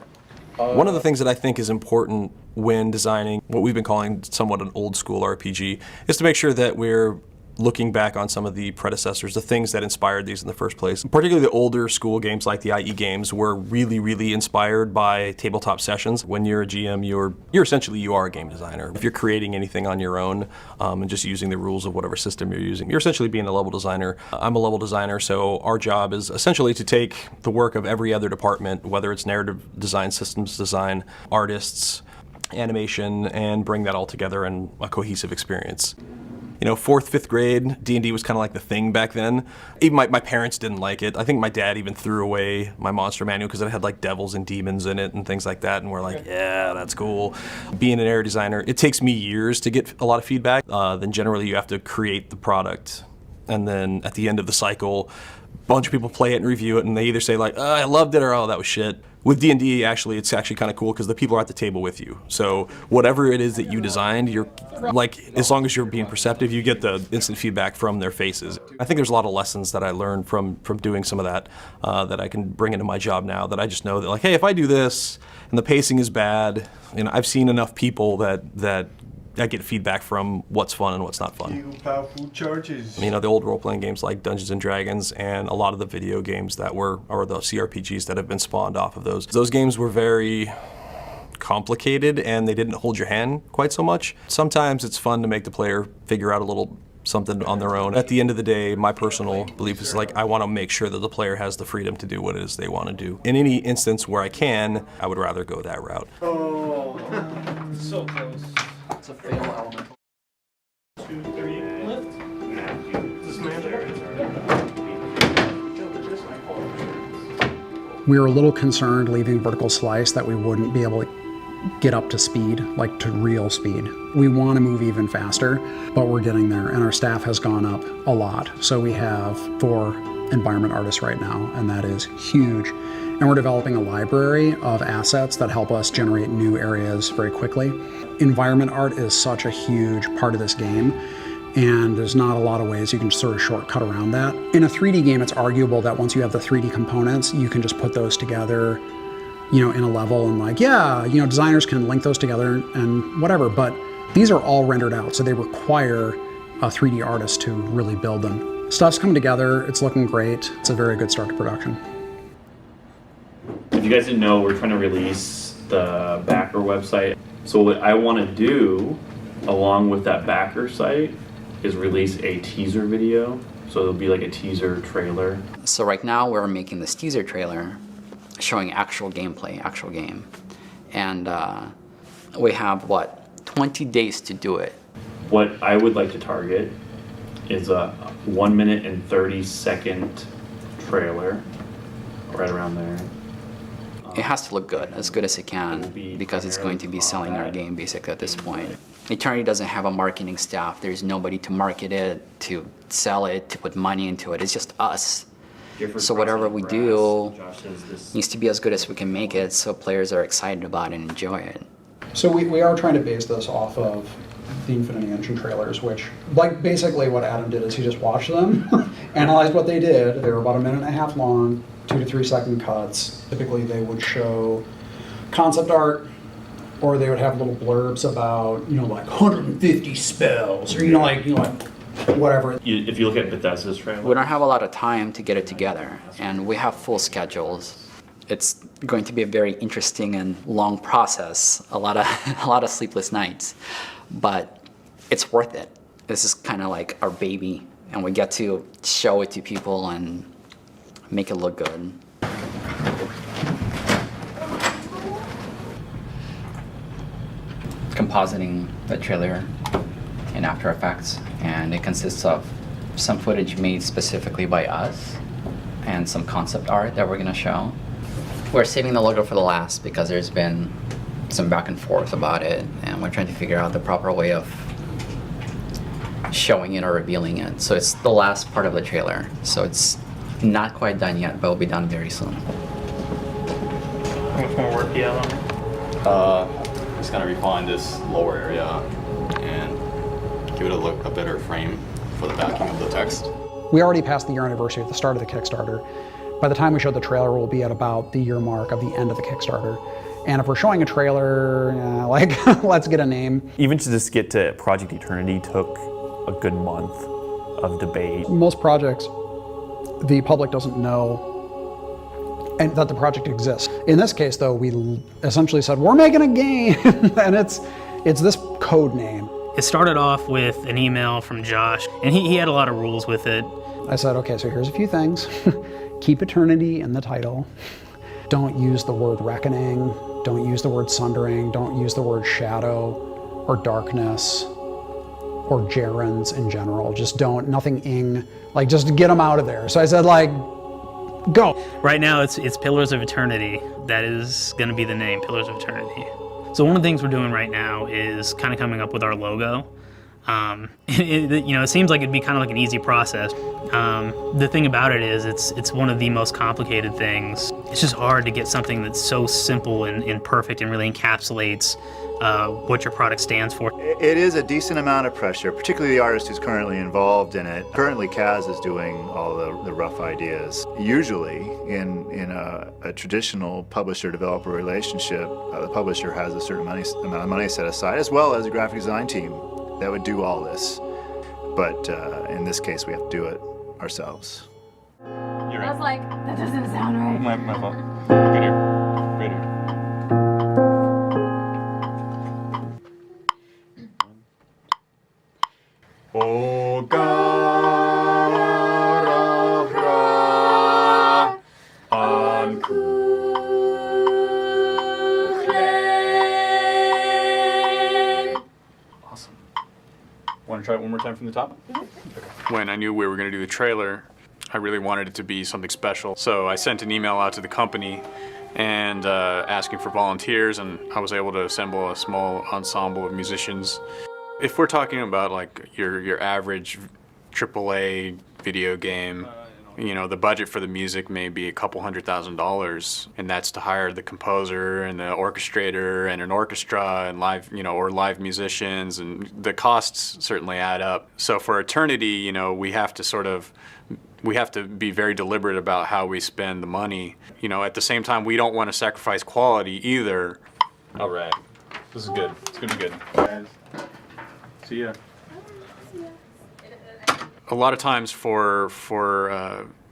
One of the things that I think is important when designing what we've been calling somewhat an old school RPG is to make sure that we're looking back on some of the predecessors, the things that inspired these in the first place. Particularly the older school games like the IE games were really, really inspired by tabletop sessions. When you're a GM, you're essentially a game designer. If you're creating anything on your own and just using the rules of whatever system you're using, you're essentially being a level designer. I'm a level designer, so our job is essentially to take the work of every other department, whether it's narrative design, systems design, artists, animation, and bring that all together in a cohesive experience. You know, 4th, 5th grade, D&D was kind of like the thing back then. Even my parents didn't like it. I think my dad even threw away my monster manual because it had like devils and demons in it and things like that, and we're like, yeah, that's cool. Being an area designer, it takes me years to get a lot of feedback. Then generally you have to create the product, and then at the end of the cycle, a bunch of people play it and review it, and they either say like, oh, I loved it, or oh, that was shit. With D&D, actually, it's actually kind of cool because the people are at the table with you. So whatever it is that you designed, you're like, as long as you're being perceptive, you get the instant feedback from their faces. I think there's a lot of lessons that I learned from doing some of that that I can bring into my job now, that I just know that like, hey, if I do this and the pacing is bad, you know, I've seen enough people that I get feedback from what's fun and what's not fun. Powerful charges. You know, the old role-playing games like Dungeons & Dragons and a lot of the video games that were, or the CRPGs that have been spawned off of those. Those games were very complicated and they didn't hold your hand quite so much. Sometimes it's fun to make the player figure out a little something on their own. At the end of the day, my personal belief is like, I want to make sure that the player has the freedom to do what it is they want to do. In any instance where I can, I would rather go that route. Oh, so close. It's a fail element. 2, 3 lift. We were a little concerned leaving vertical slice that we wouldn't be able to get up to speed, like to real speed. We want to move even faster, but we're getting there, and our staff has gone up a lot. So we have 4 environment artists right now, and that is huge. And we're developing a library of assets that help us generate new areas very quickly. Environment art is such a huge part of this game, and there's not a lot of ways you can sort of shortcut around that. In a 3D game, it's arguable that once you have the 3D components, you can just put those together, you know, in a level and like, yeah, you know, designers can link those together and whatever, but these are all rendered out, so they require a 3D artist to really build them. Stuff's coming together, it's looking great, it's a very good start to production. If you guys didn't know, we're trying to release the backer website. So what I want to do, along with that backer site, is release a teaser video. So it'll be like a teaser trailer. So right now we're making this teaser trailer showing actual gameplay, actual game. And we have, 20 days to do it. What I would like to target is a 1 minute and 30-second trailer, right around there. It has to look good as it can, because it's going to be selling our game basically at this point. Eternity doesn't have a marketing staff. There's nobody to market it, to sell it, to put money into it. It's just us. So whatever we do needs to be as good as we can make it, so players are excited about it and enjoy it. So we are trying to base this off of the Infinity Engine trailers, which, like, basically what Adam did is he just watched them, analyzed what they did. They were about 1.5 minutes long, 2 to 3 second cuts. Typically they would show concept art, or they would have little blurbs about, you know, like 150 spells, or, you know, like whatever. If you look at Bethesda's trailer, We don't have a lot of time to get it together, and we have full schedules. It's going to be a very interesting and long process, a lot of sleepless nights, but it's worth it. This is kind of like our baby, and we get to show it to people and make it look good. Compositing the trailer in After Effects, and it consists of some footage made specifically by us and some concept art that we're gonna show. We're saving the logo for the last because there's been some back and forth about it, and we're trying to figure out the proper way of showing it or revealing it. So it's the last part of the trailer. So it's not quite done yet, but will be done very soon. How much more work do you have on it? Just gonna refine this lower area and give it a better frame for the backing of the text. We already passed the year anniversary at the start of the Kickstarter. By the time we showed the trailer, we'll be at about the year mark of the end of the Kickstarter. And if we're showing a trailer, let's get a name. even to just get to Project Eternity took a good month of debate. Most projects, the public doesn't know and that the project exists. In this case, though, we essentially said, we're making a game, and it's this code name. It started off with an email from Josh, and he had a lot of rules with it. I said, okay, so here's a few things. Keep Eternity in the title. Don't use the word reckoning. Don't use the word sundering. Don't use the word shadow or darkness or gerunds in general. Just don't, nothing ing, like just get them out of there. So I said, like, go. Right now it's Pillars of Eternity. That is going to be the name, Pillars of Eternity. So one of the things we're doing right now is kind of coming up with our logo. It seems like it'd be kind of like an easy process. The thing about it is it's one of the most complicated things. It's just hard to get something that's so simple and perfect and really encapsulates what your product stands for. It is a decent amount of pressure, particularly the artist who's currently involved in it. Currently, Kaz is doing all the rough ideas. Usually, in a traditional publisher-developer relationship, the publisher has a certain amount of money set aside, as well as a graphic design team that would do all this. But in this case, we have to do it ourselves. I was like, that doesn't sound right. My fault. Good here. Right here. Oh God, an Awesome. Want to try it one more time from the top? When I knew we were going to do the trailer, I really wanted it to be something special. So I sent an email out to the company and asking for volunteers, and I was able to assemble a small ensemble of musicians. If we're talking about like your average AAA video game, the budget for the music may be $200,000, and that's to hire the composer and the orchestrator and an orchestra and live, or live musicians, and the costs certainly add up. So for Eternity, we have to be very deliberate about how we spend the money. At the same time, we don't want to sacrifice quality either. All right. This is good. It's gonna be good. See ya. A lot of times for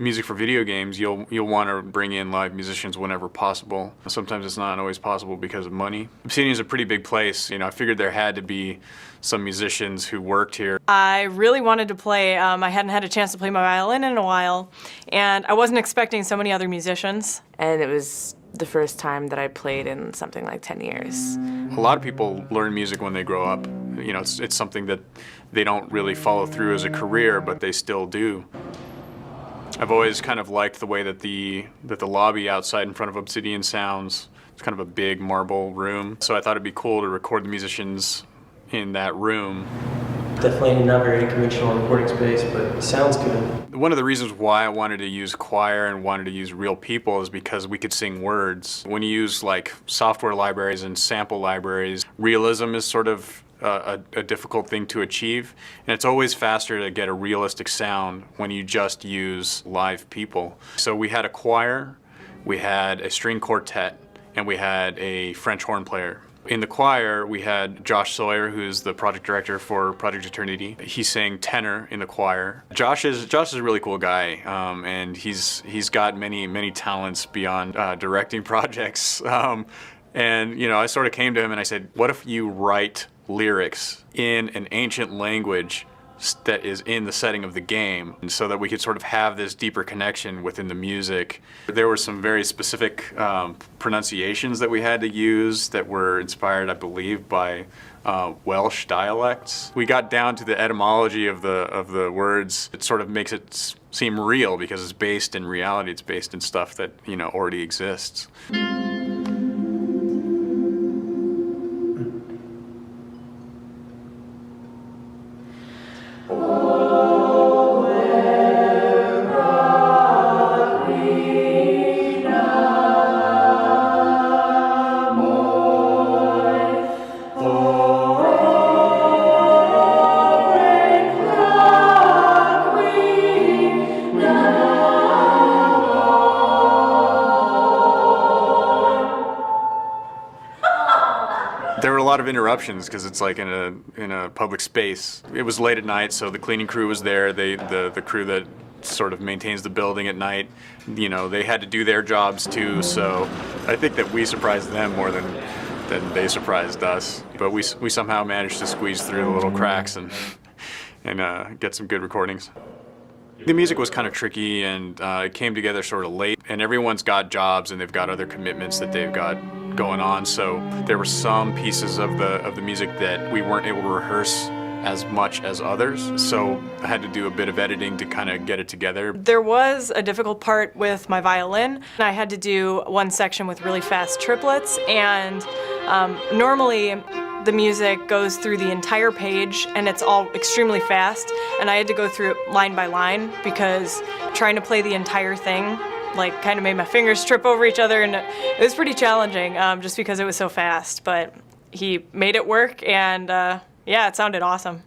music for video games, you'll want to bring in live musicians whenever possible. Sometimes it's not always possible because of money. Obsidian's a pretty big place. I figured there had to be some musicians who worked here. I really wanted to play. I hadn't had a chance to play my violin in a while, and I wasn't expecting so many other musicians. And it was the first time that I played in something like 10 years. A lot of people learn music when they grow up, You know, it's something that they don't really follow through as a career, but they still do. I've always kind of liked the way that the lobby outside in front of Obsidian sounds. It's kind of a big marble room, so I thought it'd be cool to record the musicians in that room. Definitely not very conventional recording space, but it sounds good. One of the reasons why I wanted to use choir and wanted to use real people is because we could sing words. When you use like software libraries and sample libraries, realism is sort of a difficult thing to achieve, and it's always faster to get a realistic sound when you just use live people. So we had a choir, we had a string quartet, and we had a French horn player. In the choir, we had Josh Sawyer, who's the project director for Project Eternity. He sang tenor in the choir. Josh is a really cool guy, and he's got many talents beyond directing projects. And you know, I sort of came to him and I said, "What if you write lyrics in an ancient language that is in the setting of the game, and so that we could sort of have this deeper connection within the music?" There were some very specific pronunciations that we had to use that were inspired, I believe, by Welsh dialects. We got down to the etymology of the words. It sort of makes it seem real because it's based in reality. It's based in stuff that, you know, already exists. There were a lot of interruptions because it's like in a public space. It was late at night, so the cleaning crew was there. The crew that sort of maintains the building at night, you know, they had to do their jobs too. So I think that we surprised them more than they surprised us. But we somehow managed to squeeze through the little cracks and get some good recordings. The music was kind of tricky, and it came together sort of late, and everyone's got jobs and they've got other commitments that they've got going on, so there were some pieces of the music that we weren't able to rehearse as much as others, so I had to do a bit of editing to kind of get it together. There was a difficult part with my violin. I had to do one section with really fast triplets, and normally the music goes through the entire page and it's all extremely fast, and I had to go through it line by line because trying to play the entire thing like kind of made my fingers trip over each other, and it was pretty challenging just because it was so fast, but he made it work, and yeah, it sounded awesome.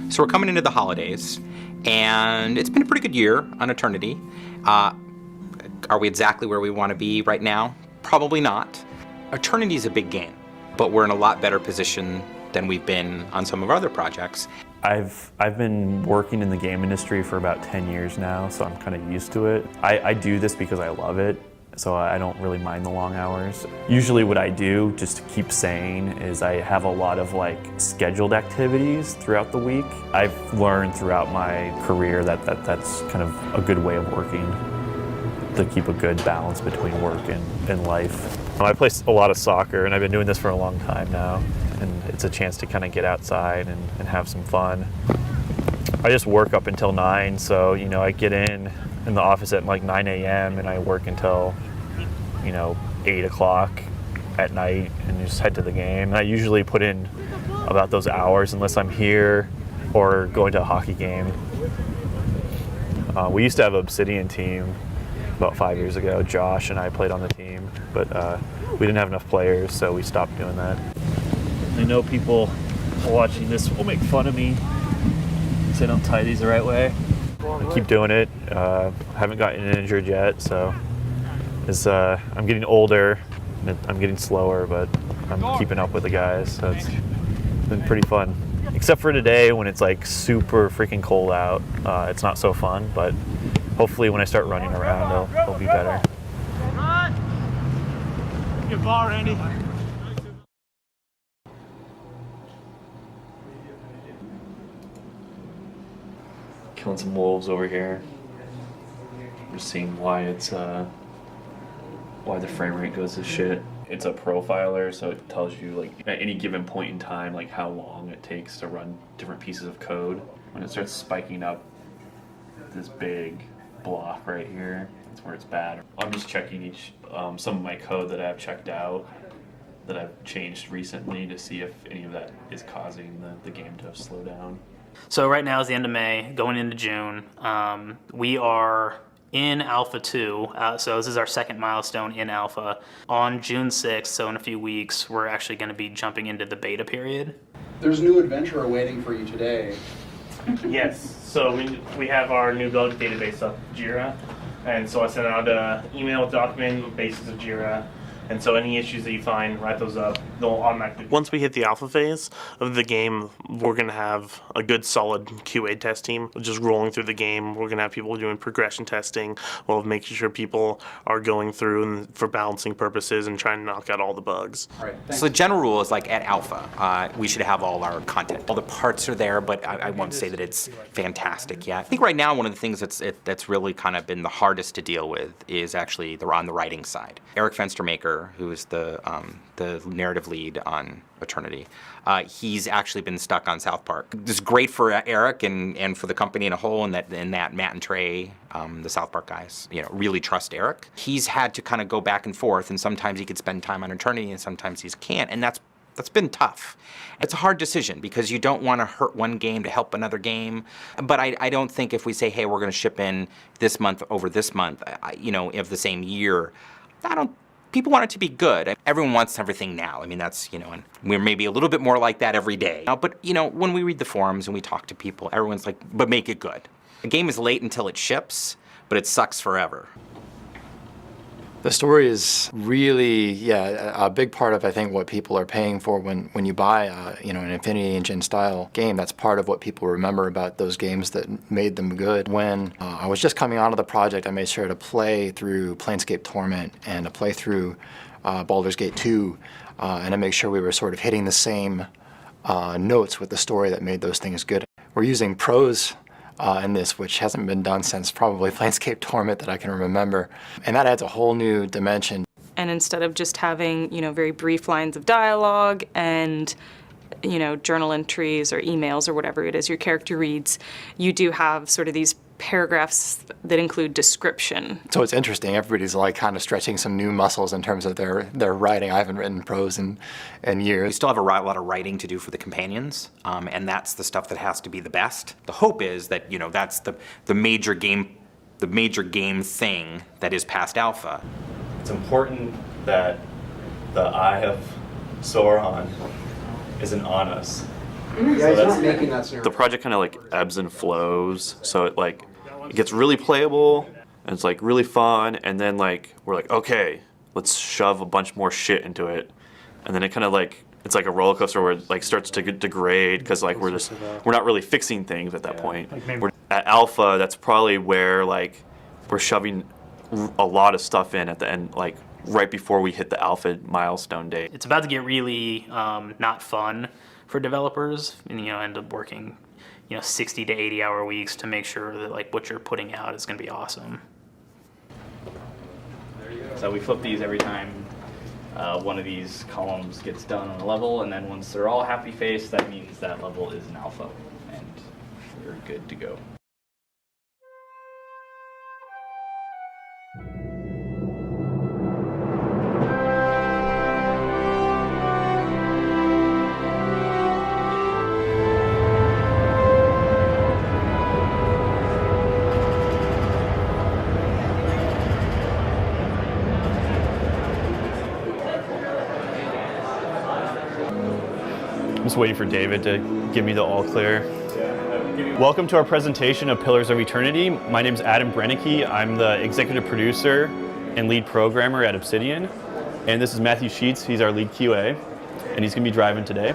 So we're coming into the holidays, and it's been a pretty good year on Eternity. Are we exactly where we want to be right now? Probably not. Eternity is a big game, but we're in a lot better position than we've been on some of our other projects. I've been working in the game industry for about 10 years now, so I'm kind of used to it. I do this because I love it, so I don't really mind the long hours. Usually what I do, just to keep sane, is I have a lot of like scheduled activities throughout the week. I've learned throughout my career that that's kind of a good way of working, to keep a good balance between work and life. I play a lot of soccer, and I've been doing this for a long time now, and it's a chance to kind of get outside and have some fun. I just work up until 9, so I get in the office at like 9 a.m. and I work until 8 o'clock at night and just head to the game. And I usually put in about those hours unless I'm here or going to a hockey game. We used to have an Obsidian team about 5 years ago. Josh and I played on the team, but we didn't have enough players, so we stopped doing that. I know people watching this will make fun of me because I don't tie these the right way. I keep doing it. Haven't gotten injured yet, so as I'm getting older, I'm getting slower, but I'm keeping up with the guys, so it's been pretty fun. Except for today when it's like super freaking cold out. It's not so fun, but hopefully when I start running around, it'll be better. Good ball, Randy. Killing some wolves over here. We're seeing why why the frame rate goes to shit. It's a profiler, so it tells you like at any given point in time like how long it takes to run different pieces of code. When it starts spiking up this big block right here, that's where it's bad. I'm just checking some of my code that I've checked out, that I've changed recently to see if any of that is causing the game to slow down. So right now is the end of May, going into June. We are in Alpha 2, so this is our second milestone in Alpha. On June 6th, so in a few weeks, we're actually going to be jumping into the beta period. There's new adventure awaiting for you today. Yes, so we have our new bug database up, Jira, and so I sent out an email document basis of Jira, and so any issues that you find, write those up, they'll automatically. Once we hit the alpha phase of the game, we're going to have a good solid QA test team just rolling through the game. We're going to have people doing progression testing, while making sure people are going through and for balancing purposes and trying to knock out all the bugs. Right. So the general rule is like at alpha, we should have all our content. All the parts are there, but I won't say that it's fantastic yet. I think right now one of the things that's really kind of been the hardest to deal with is actually on the writing side. Eric Fenstermaker, who is the narrative lead on Eternity, he's actually been stuck on South Park. This is great for Eric and for the company in a whole, and that Matt and Trey, the South Park guys, really trust Eric. He's had to kind of go back and forth, and sometimes he could spend time on Eternity, and sometimes he can't, and that's been tough. It's a hard decision because you don't want to hurt one game to help another game, but I don't think if we say, hey, we're going to ship in this month over this month, of the same year, people want it to be good. Everyone wants everything now. I mean, that's, and we're maybe a little bit more like that every day. But, when we read the forums and we talk to people, everyone's like, but make it good. A game is late until it ships, but it sucks forever. The story is really, a big part of, I think, what people are paying for when you buy, an Infinity Engine style game. That's part of what people remember about those games that made them good. When I was just coming onto the project, I made sure to play through Planescape Torment and to play through Baldur's Gate 2, and to make sure we were sort of hitting the same notes with the story that made those things good. We're using prose in this, which hasn't been done since probably Planescape Torment that I can remember. And that adds a whole new dimension. And instead of just having, very brief lines of dialogue and, journal entries or emails or whatever it is your character reads, you do have sort of these paragraphs that include description. So it's interesting. Everybody's like kind of stretching some new muscles in terms of their writing. I haven't written prose in years. We still have a lot of writing to do for the companions, and that's the stuff that has to be the best. The hope is that that's the major game thing that is past alpha. It's important that the Eye of Sauron isn't on us. Yeah, he's not making that scenario. The project kind of like ebbs and flows, so it gets really playable and it's like really fun, and then we're like, okay, let's shove a bunch more shit into it, and then it kind of it's like a roller coaster where it starts to degrade because we're not really fixing things at that point. We're at alpha, that's probably where we're shoving a lot of stuff in at the end, right before we hit the alpha milestone date. It's about to get really not fun for developers, and end up working 60 to 80 hour weeks to make sure that what you're putting out is going to be awesome. So we flip these every time one of these columns gets done on a level, and then once they're all happy faced, that means that level is an alpha, and we're good to go. I'm just waiting for David to give me the all clear. Welcome to our presentation of Pillars of Eternity. My name is Adam Brennicke. I'm the executive producer and lead programmer at Obsidian. And this is Matthew Sheets. He's our lead QA, and he's going to be driving today.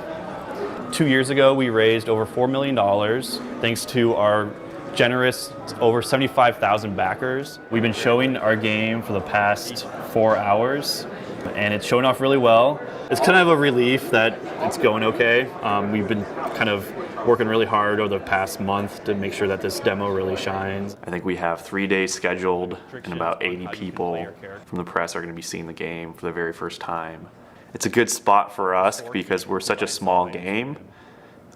2 years ago, we raised over $4 million thanks to our generous over 75,000 backers. We've been showing our game for the past 4 hours, and it's showing off really well. It's kind of a relief that it's going okay. We've been kind of working really hard over the past month to make sure that this demo really shines. I think we have 3 days scheduled, and about 80 people from the press are going to be seeing the game for the very first time. It's a good spot for us because we're such a small game.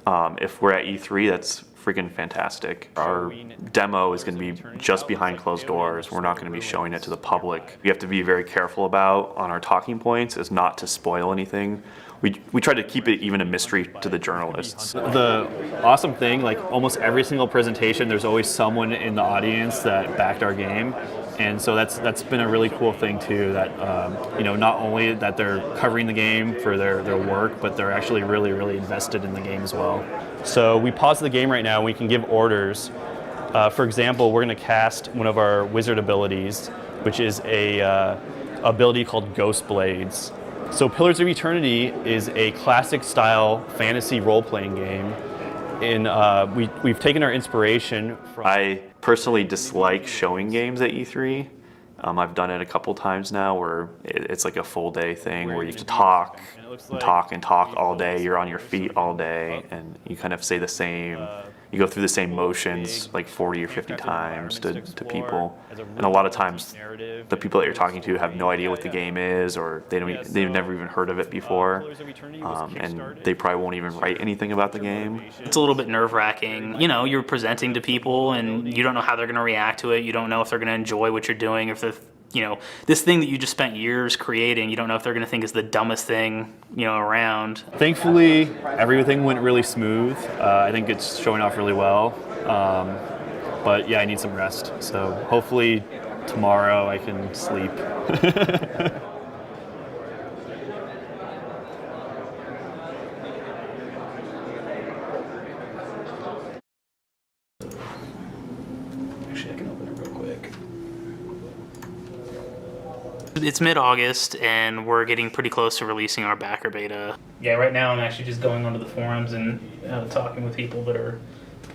If we're at E3, that's freaking fantastic. Our demo is going to be just behind closed doors. We're not going to be showing it to the public. We have to be very careful about on our talking points is not to spoil anything. We try to keep it even a mystery to the journalists. The awesome thing, like almost every single presentation, there's always someone in the audience that backed our game. And so that's been a really cool thing too, that not only that they're covering the game for their work, but they're actually really, really invested in the game as well. So we pause the game right now, and we can give orders. For example, we're going to cast one of our wizard abilities, which is a ability called Ghost Blades. So Pillars of Eternity is a classic style fantasy role-playing game. We've taken our inspiration from... I personally dislike showing games at E3. I've done it a couple times now where it's like a full day thing where you have to talk and talk and talk all day. You're on your feet all day and you kind of say the same, you go through the same motions like 40 or 50 times to people. And a lot of times the people that you're talking to have no idea what the game is, or they've never even heard of it before. And they probably won't even write anything about the game. It's a little bit nerve-wracking. You're presenting to people and you don't know how they're going to react to it. You don't know if they're going to enjoy what you're doing, if they're this thing that you just spent years creating, you don't know if they're going to think is the dumbest thing, around. Thankfully, everything went really smooth. I think it's showing off really well. But yeah, I need some rest. So hopefully tomorrow I can sleep. Actually, I can open it real quick. It's mid-August, and we're getting pretty close to releasing our backer beta. Yeah, right now I'm actually just going onto the forums and talking with people that are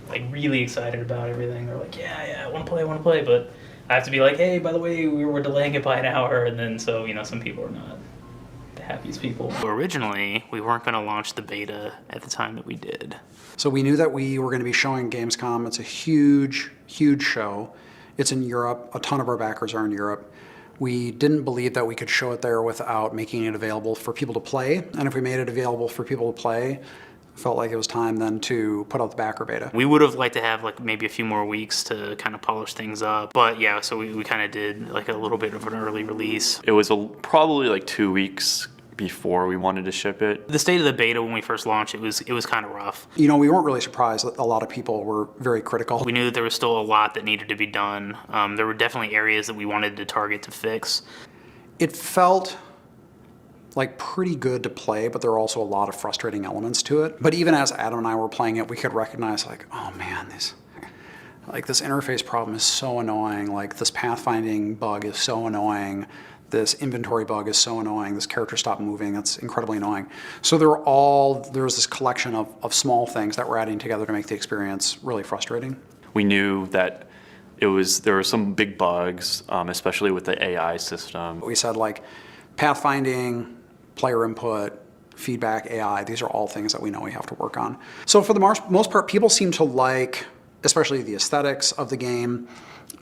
like really excited about everything. They're like, yeah, I want to play, but I have to be like, hey, by the way, we were delaying it by an hour, and then so some people are not the happiest people. Originally, we weren't going to launch the beta at the time that we did. So we knew that we were going to be showing Gamescom. It's a huge, huge show. It's in Europe. A ton of our backers are in Europe. We didn't believe that we could show it there without making it available for people to play. And if we made it available for people to play, felt like it was time then to put out the backer beta. We would have liked to have like maybe a few more weeks to kind of polish things up. But yeah, so we kind of did like a little bit of an early release. It was probably like 2 weeks before we wanted to ship it. The state of the beta when we first launched, it was kind of rough. We weren't really surprised that a lot of people were very critical. We knew that there was still a lot that needed to be done. There were definitely areas that we wanted to target to fix. It felt like pretty good to play, but there were also a lot of frustrating elements to it. But even as Adam and I were playing it, we could recognize like, oh man, this interface problem is so annoying. Like this pathfinding bug is so annoying. This inventory bug is so annoying. This character stopped moving. That's incredibly annoying. So there was this collection of small things that were adding together to make the experience really frustrating. We knew that there were some big bugs, especially with the AI system. We said like pathfinding, player input, feedback, AI, these are all things that we know we have to work on. So for the most part, people seem to like especially the aesthetics of the game.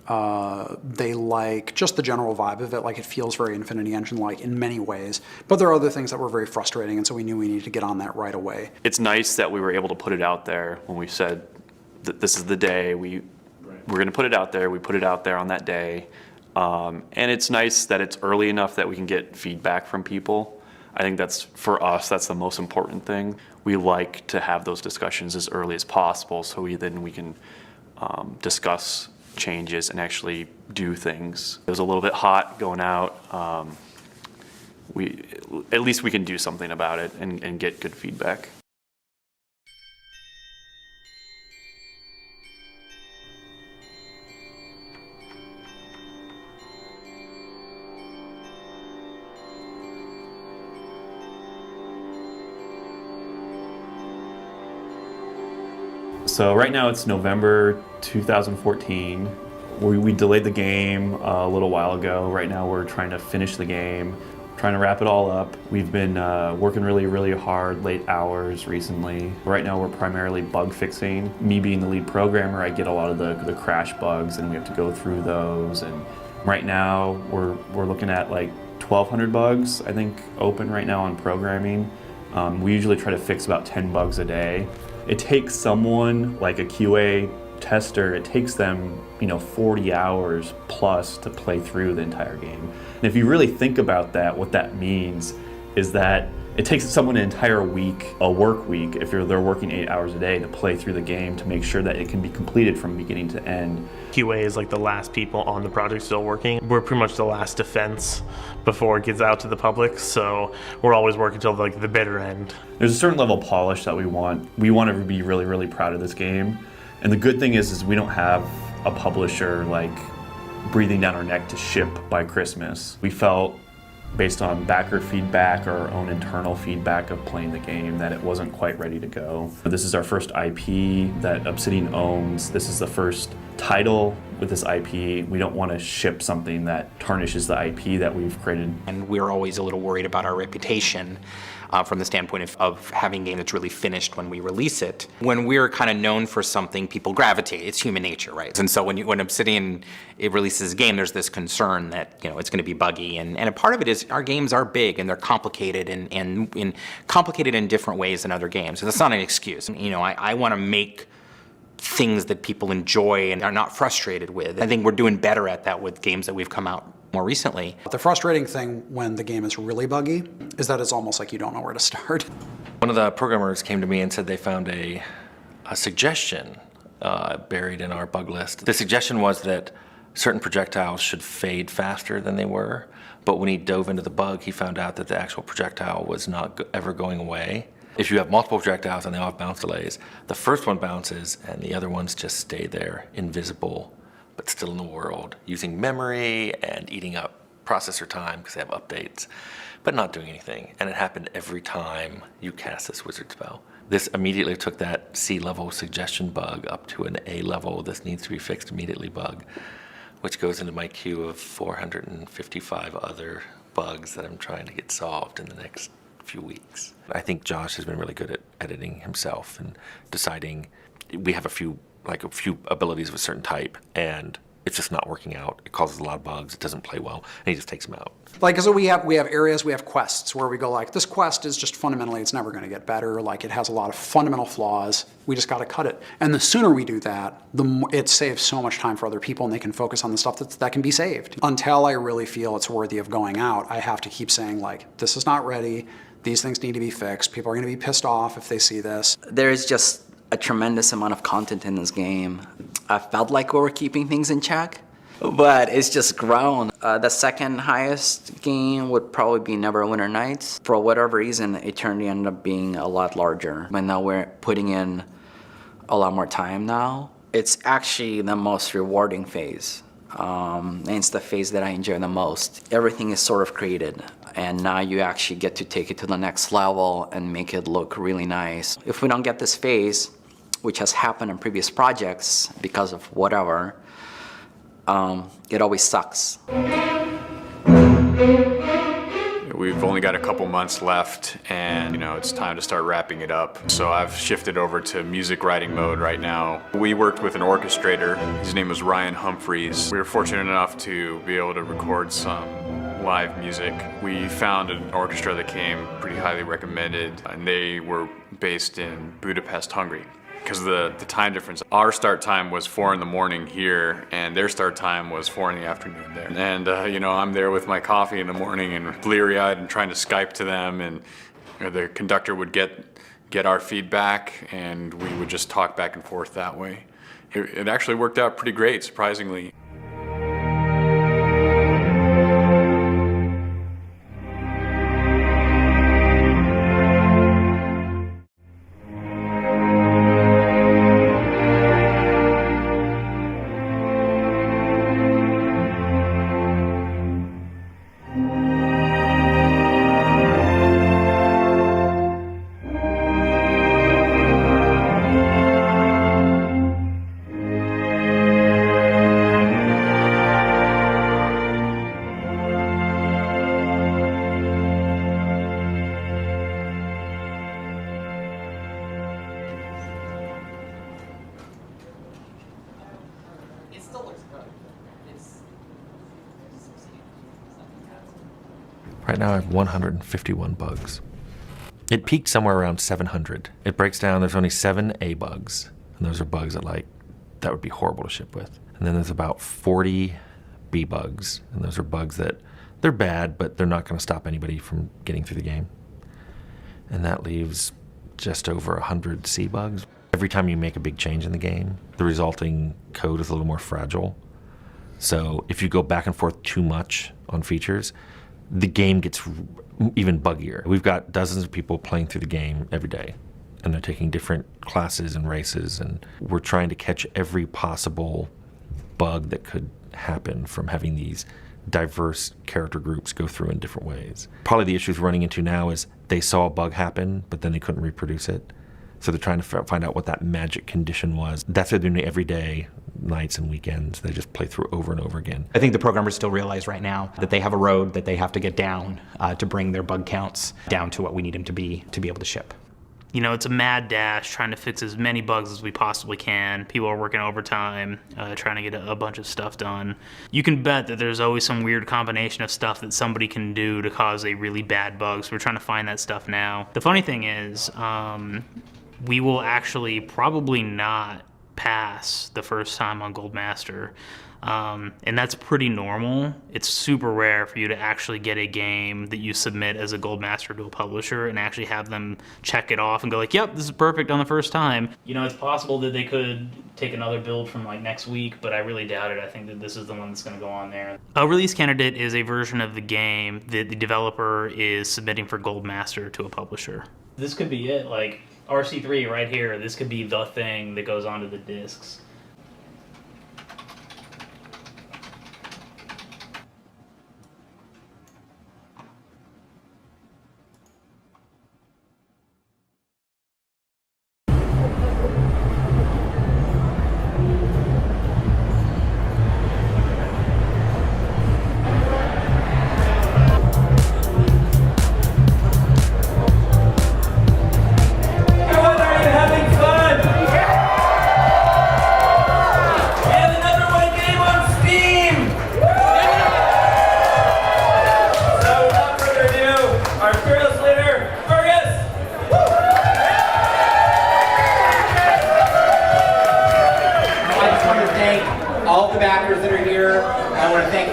They like just the general vibe of it, like it feels very Infinity Engine-like in many ways. But there are other things that were very frustrating, and so we knew we needed to get on that right away. It's nice that we were able to put it out there when we said that this is the day we're going to put it out there. We put it out there on that day. And it's nice that it's early enough that we can get feedback from people. I think that's, for us, that's the most important thing. We like to have those discussions as early as possible so then we can discuss changes and actually do things. It was a little bit hot going out. At least we can do something about it and get good feedback. So right now it's November 2014. We delayed the game a little while ago. Right now we're trying to finish the game, trying to wrap it all up. We've been working really hard, late hours recently. Right now we're primarily bug fixing. Me being the lead programmer, I get a lot of the crash bugs and we have to go through those. And right now we're looking at like 1,200 bugs, I think, open right now on programming. We usually try to fix about 10 bugs a day. It takes someone like a QA tester, it takes them 40 hours plus to play through the entire game. And if you really think about that, what that means is that it takes someone an entire week, a work week, if they're working 8 hours a day, to play through the game to make sure that it can be completed from beginning to end. QA is like the last people on the project still working. We're pretty much the last defense before it gets out to the public, so we're always working till like the bitter end. There's a certain level of polish that we want. We want to be really proud of this game. And the good thing is we don't have a publisher like breathing down our neck to ship by Christmas. We felt, based on backer feedback or our own internal feedback of playing the game, that it wasn't quite ready to go. This is our first IP that Obsidian owns. This is the first title with this IP. We don't want to ship something that tarnishes the IP that we've created. And we're always a little worried about our reputation from the standpoint of having a game that's really finished when we release it. When we're kind of known for something, people gravitate. It's human nature, right? And so when Obsidian releases a game, there's this concern that it's going to be buggy. And a part of it is our games are big and they're complicated and complicated in different ways than other games. So that's not an excuse. I want to make things that people enjoy and are not frustrated with. I think we're doing better at that with games that we've come out more recently. The frustrating thing when the game is really buggy is that it's almost like you don't know where to start. One of the programmers came to me and said they found a suggestion buried in our bug list. The suggestion was that certain projectiles should fade faster than they were, but when he dove into the bug, he found out that the actual projectile was not ever going away. If you have multiple projectiles and they all have bounce delays, the first one bounces and the other ones just stay there, invisible, but still in the world, using memory and eating up processor time because they have updates, but not doing anything. And it happened every time you cast this wizard spell. This immediately took that C-level suggestion bug up to an A-level, this needs to be fixed immediately bug, which goes into my queue of 455 other bugs that I'm trying to get solved in the next few weeks. I think Josh has been really good at editing himself and deciding. We have a few abilities of a certain type, and it's just not working out. It causes a lot of bugs. It doesn't play well, and he just takes them out. Like, so we have areas, we have quests where we go like, this quest is just fundamentally, it's never going to get better. Like, it has a lot of fundamental flaws. We just got to cut it. And the sooner we do that, it saves so much time for other people, and they can focus on the stuff that can be saved. Until I really feel it's worthy of going out, I have to keep saying, like, this is not ready. These things need to be fixed. People are going to be pissed off if they see this. There is just a tremendous amount of content in this game. I felt like we were keeping things in check, but it's just grown. The second highest game would probably be Neverwinter Nights. For whatever reason, Eternity ended up being a lot larger. And now we're putting in a lot more time now. It's actually the most rewarding phase. And it's the phase that I enjoy the most. Everything is sort of created, and now you actually get to take it to the next level and make it look really nice. If we don't get this phase, which has happened in previous projects because of whatever, it always sucks. We've only got a couple months left, and it's time to start wrapping it up. So I've shifted over to music writing mode right now. We worked with an orchestrator. His name was Ryan Humphreys. We were fortunate enough to be able to record some live music. We found an orchestra that came pretty highly recommended, and they were based in Budapest, Hungary. Because of the time difference. Our start time was 4 in the morning here, and their start time was 4 in the afternoon there. And I'm there with my coffee in the morning and bleary-eyed and trying to Skype to them, and the conductor would get our feedback, and we would just talk back and forth that way. It actually worked out pretty great, surprisingly. Right now I have 151 bugs. It peaked somewhere around 700. It breaks down, there's only 7 A bugs, and those are bugs that would be horrible to ship with. And then there's about 40 B bugs, and those are bugs that they're bad, but they're not going to stop anybody from getting through the game. And that leaves just over 100 C bugs. Every time you make a big change in the game, the resulting code is a little more fragile. So if you go back and forth too much on features, the game gets even buggier. We've got dozens of people playing through the game every day, and they're taking different classes and races, and we're trying to catch every possible bug that could happen from having these diverse character groups go through in different ways. Probably the issues we're running into now is they saw a bug happen, but then they couldn't reproduce it. So they're trying to find out what that magic condition was. That's what they're doing every day, nights and weekends. They just play through over and over again. I think the programmers still realize right now that they have a road that they have to get down to bring their bug counts down to what we need them to be able to ship. It's a mad dash trying to fix as many bugs as we possibly can. People are working overtime, trying to get a bunch of stuff done. You can bet that there's always some weird combination of stuff that somebody can do to cause a really bad bug, so we're trying to find that stuff now. The funny thing is, we will actually probably not pass the first time on Gold Master. And that's pretty normal. It's super rare for you to actually get a game that you submit as a Gold Master to a publisher and actually have them check it off and go like, yep, this is perfect on the first time. It's possible that they could take another build from next week, but I really doubt it. I think that this is the one that's going to go on there. A release candidate is a version of the game that the developer is submitting for Gold Master to a publisher. This could be it, RC3 right here, this could be the thing that goes onto the discs.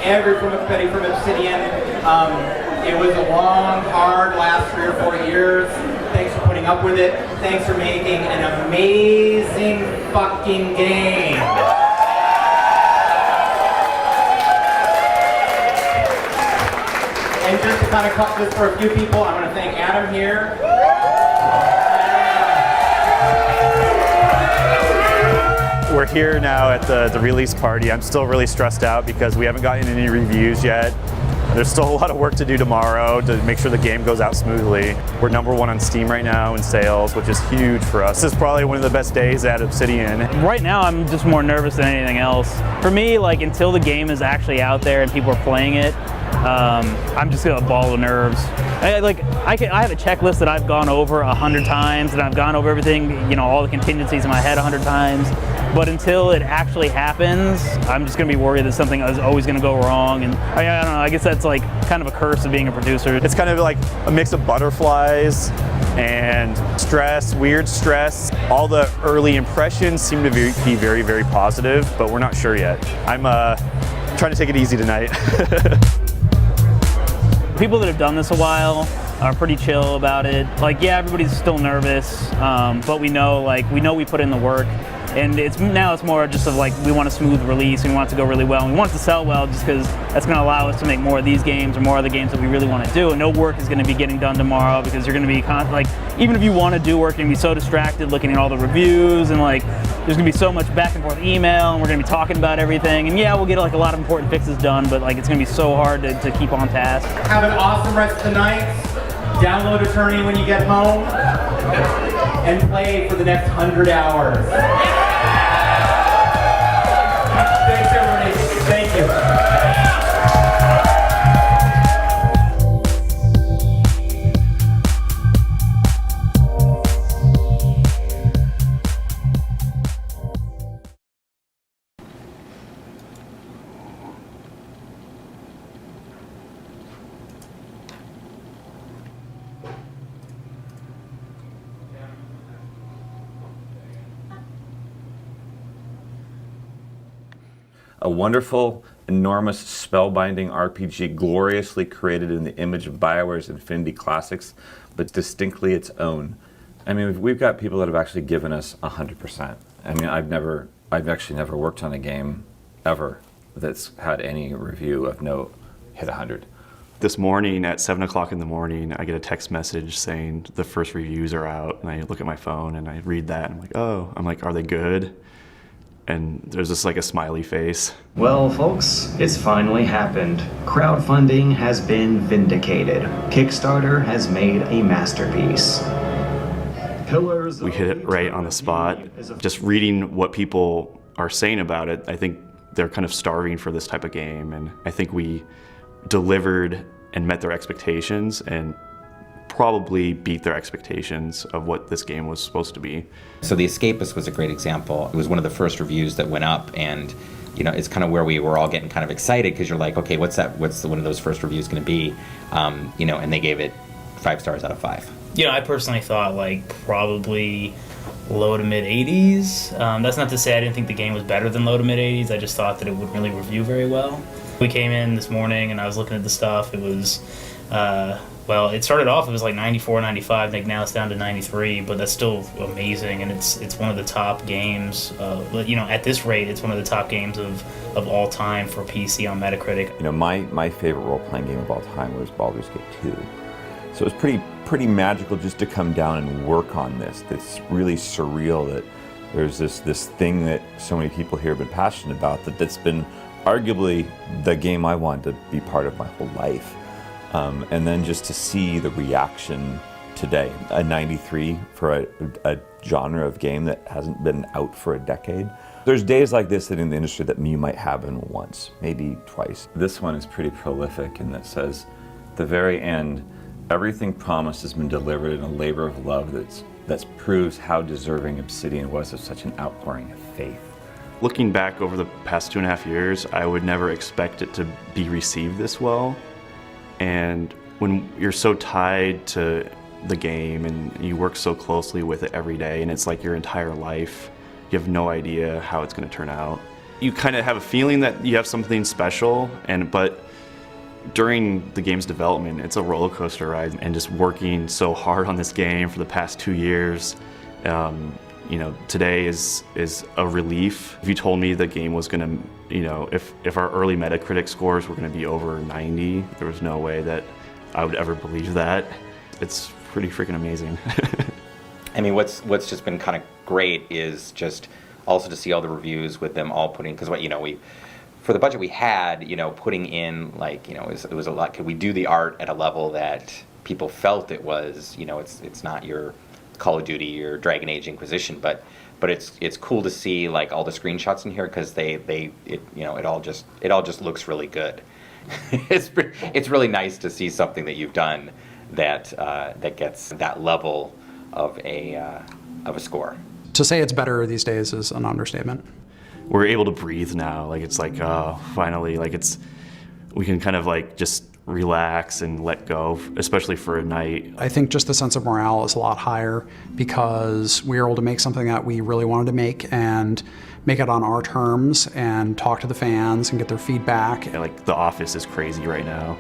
Everybody from Obsidian. It was a long, hard last 3 or 4 years. Thanks for putting up with it. Thanks for making an amazing fucking game. And just to kind of cut this for a few people, I want to thank Adam here. We're here now at the release party. I'm still really stressed out because we haven't gotten any reviews yet. There's still a lot of work to do tomorrow to make sure the game goes out smoothly. We're #1 on Steam right now in sales, which is huge for us. This is probably one of the best days at Obsidian. Right now, I'm just more nervous than anything else. For me, until the game is actually out there and people are playing it, I'm just got a ball of nerves. I have a checklist that I've gone over 100 times, and I've gone over everything, all the contingencies in my head 100 times. But until it actually happens, I'm just going to be worried that something is always going to go wrong. And I don't know, I guess that's like kind of a curse of being a producer. It's kind of like a mix of butterflies and stress, weird stress. All the early impressions seem to be very, very positive, but we're not sure yet. I'm trying to take it easy tonight. People that have done this a while are pretty chill about it. Like, yeah, everybody's still nervous, but we know we put in the work. And it's more just of like, we want a smooth release, we want it to go really well, and we want it to sell well just because that's going to allow us to make more of these games or more other games that we really want to do. And no work is going to be getting done tomorrow because you're going to be even if you want to do work, you're going to be so distracted looking at all the reviews, and there's going to be so much back and forth email, and we're going to be talking about everything. And yeah, we'll get a lot of important fixes done, but it's going to be so hard to keep on task. Have an awesome rest of the night. Download Attorney when you get home, and play for the next 100 hours. Thanks, everybody. Thank you. A wonderful, enormous, spellbinding RPG gloriously created in the image of BioWare's Infinity Classics, but distinctly its own. I mean, we've got people that have actually given us 100%. I mean, I've actually never worked on a game ever that's had any review of note hit 100. This morning at 7 o'clock in the morning, I get a text message saying the first reviews are out, and I look at my phone and I read that, and I'm like, oh, are they good? And there's just a smiley face. Well, folks, it's finally happened. Crowdfunding has been vindicated. Kickstarter has made a masterpiece. We hit it right on the spot. Just reading what people are saying about it, I think they're kind of starving for this type of game, and I think we delivered and met their expectations, and probably beat their expectations of what this game was supposed to be. So The Escapist was a great example. It was one of the first reviews that went up, and it's kind of where we were all getting kind of excited because you're like, okay, what's one of those first reviews going to be? And they gave it 5 stars out of 5. I personally thought probably low to mid 80s. That's not to say I didn't think the game was better than low to mid 80s. I just thought that it wouldn't really review very well. We came in this morning and I was looking at the stuff. It was it started off, it was 94, 95, I think now it's down to 93, but that's still amazing, and it's one of the top games, at this rate, it's one of the top games of all time for PC on Metacritic. My favorite role-playing game of all time was Baldur's Gate 2. So it was pretty magical just to come down and work on this. It's really surreal that there's this thing that so many people here have been passionate about, that's been arguably the game I wanted to be part of my whole life. And then just to see the reaction today, a 93 for a genre of game that hasn't been out for a decade. There's days like this in the industry that you might happen once, maybe twice. This one is pretty prolific in that says, at the very end, everything promised has been delivered in a labor of love that proves how deserving Obsidian was of such an outpouring of faith. Looking back over the past 2.5 years, I would never expect it to be received this well. And when you're so tied to the game and you work so closely with it every day, and it's like your entire life, you have no idea how it's going to turn out. You kind of have a feeling that you have something special, but during the game's development, it's a roller coaster ride. And just working so hard on this game for the past 2 years, today is a relief. If you told me the game was going to, if our early Metacritic scores were going to be over 90, there was no way that I would ever believe that. It's pretty freaking amazing. I mean, what's just been kind of great is just also to see all the reviews with them all putting, because we for the budget we had, putting in it was a lot. Could we do the art at a level that people felt it was? It's not your Call of Duty or Dragon Age Inquisition, but it's cool to see all the screenshots in here because it all just looks really good. it's really nice to see something that you've done that that gets that level of a score. To say it's better these days is an understatement. We're able to breathe now. Like it's like, finally, like we can kind of like just relax and let go, especially for a night. I think just the sense of morale is a lot higher because we were able to make something that we really wanted to make and make it on our terms and talk to the fans and get their feedback. And like the office is crazy right now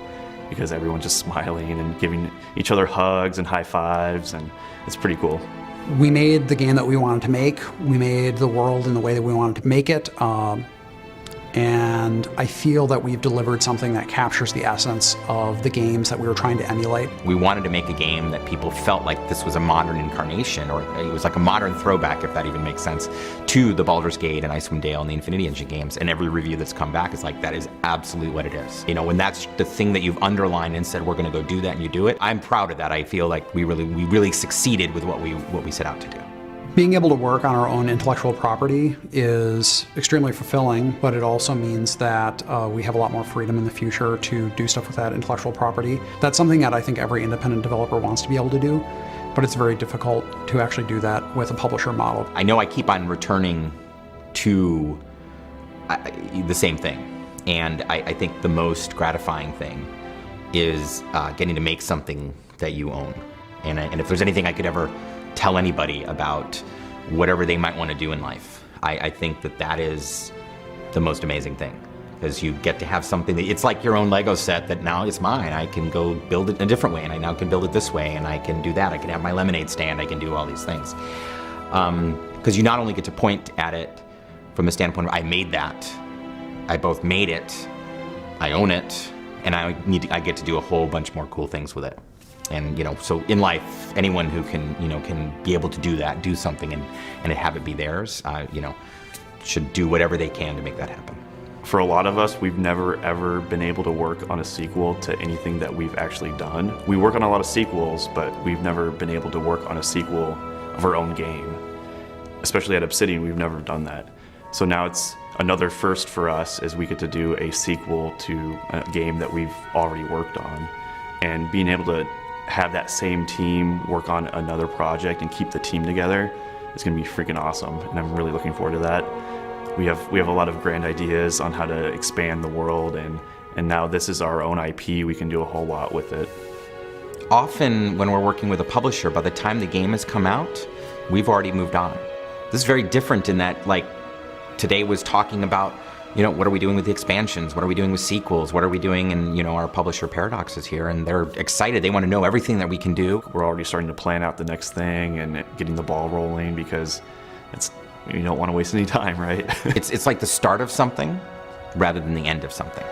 because everyone's just smiling and giving each other hugs and high fives, and it's pretty cool. We made the game that we wanted to make. We made the world in the way that we wanted to make it. And I feel that we've delivered something that captures the essence of the games that we were trying to emulate. We wanted to make a game that people felt like this was a modern incarnation, or it was like a modern throwback, if that even makes sense, to the Baldur's Gate and Icewind Dale and the Infinity Engine games. And every review that's come back is like, that is absolutely what it is. You know, when that's the thing that you've underlined and said, we're gonna go do that, and you do it, I'm proud of that. I feel like we really succeeded with what we set out to do. Being able to work on our own intellectual property is extremely fulfilling, but it also means that we have a lot more freedom in the future to do stuff with that intellectual property. That's something that I think every independent developer wants to be able to do, but it's very difficult to actually do that with a publisher model. I know I keep on returning to the same thing, and I think the most gratifying thing is getting to make something that you own. And if there's anything I could ever tell anybody about whatever they might want to do in life, I think that is the most amazing thing, because you get to have something that it's like your own Lego set that now is mine. I can go build it in a different way, and I now can build it this way, and I can do that. I can have my lemonade stand. I can do all these things. Because you not only get to point at it from the standpoint of I made that, I both made it, I own it, and I get to do a whole bunch more cool things with it. And so in life, anyone who can be able to do that, do something, and have it be theirs, should do whatever they can to make that happen. For a lot of us, we've never ever been able to work on a sequel to anything that we've actually done. We work on a lot of sequels, but we've never been able to work on a sequel of our own game. Especially at Obsidian, we've never done that. So now it's another first for us, as we get to do a sequel to a game that we've already worked on. And being able to have that same team work on another project and keep the team together is going to be freaking awesome, and I'm really looking forward to that. We have a lot of grand ideas on how to expand the world, and now this is our own IP. We can do a whole lot with it. Often when we're working with a publisher, by the time the game has come out, we've already moved on. This is very different in that, like, today was talking about, what are we doing with the expansions? What are we doing with sequels? What are we doing? And, our publisher Paradox is here, and they're excited. They want to know everything that we can do. We're already starting to plan out the next thing and getting the ball rolling, because you don't want to waste any time, right? It's like the start of something rather than the end of something.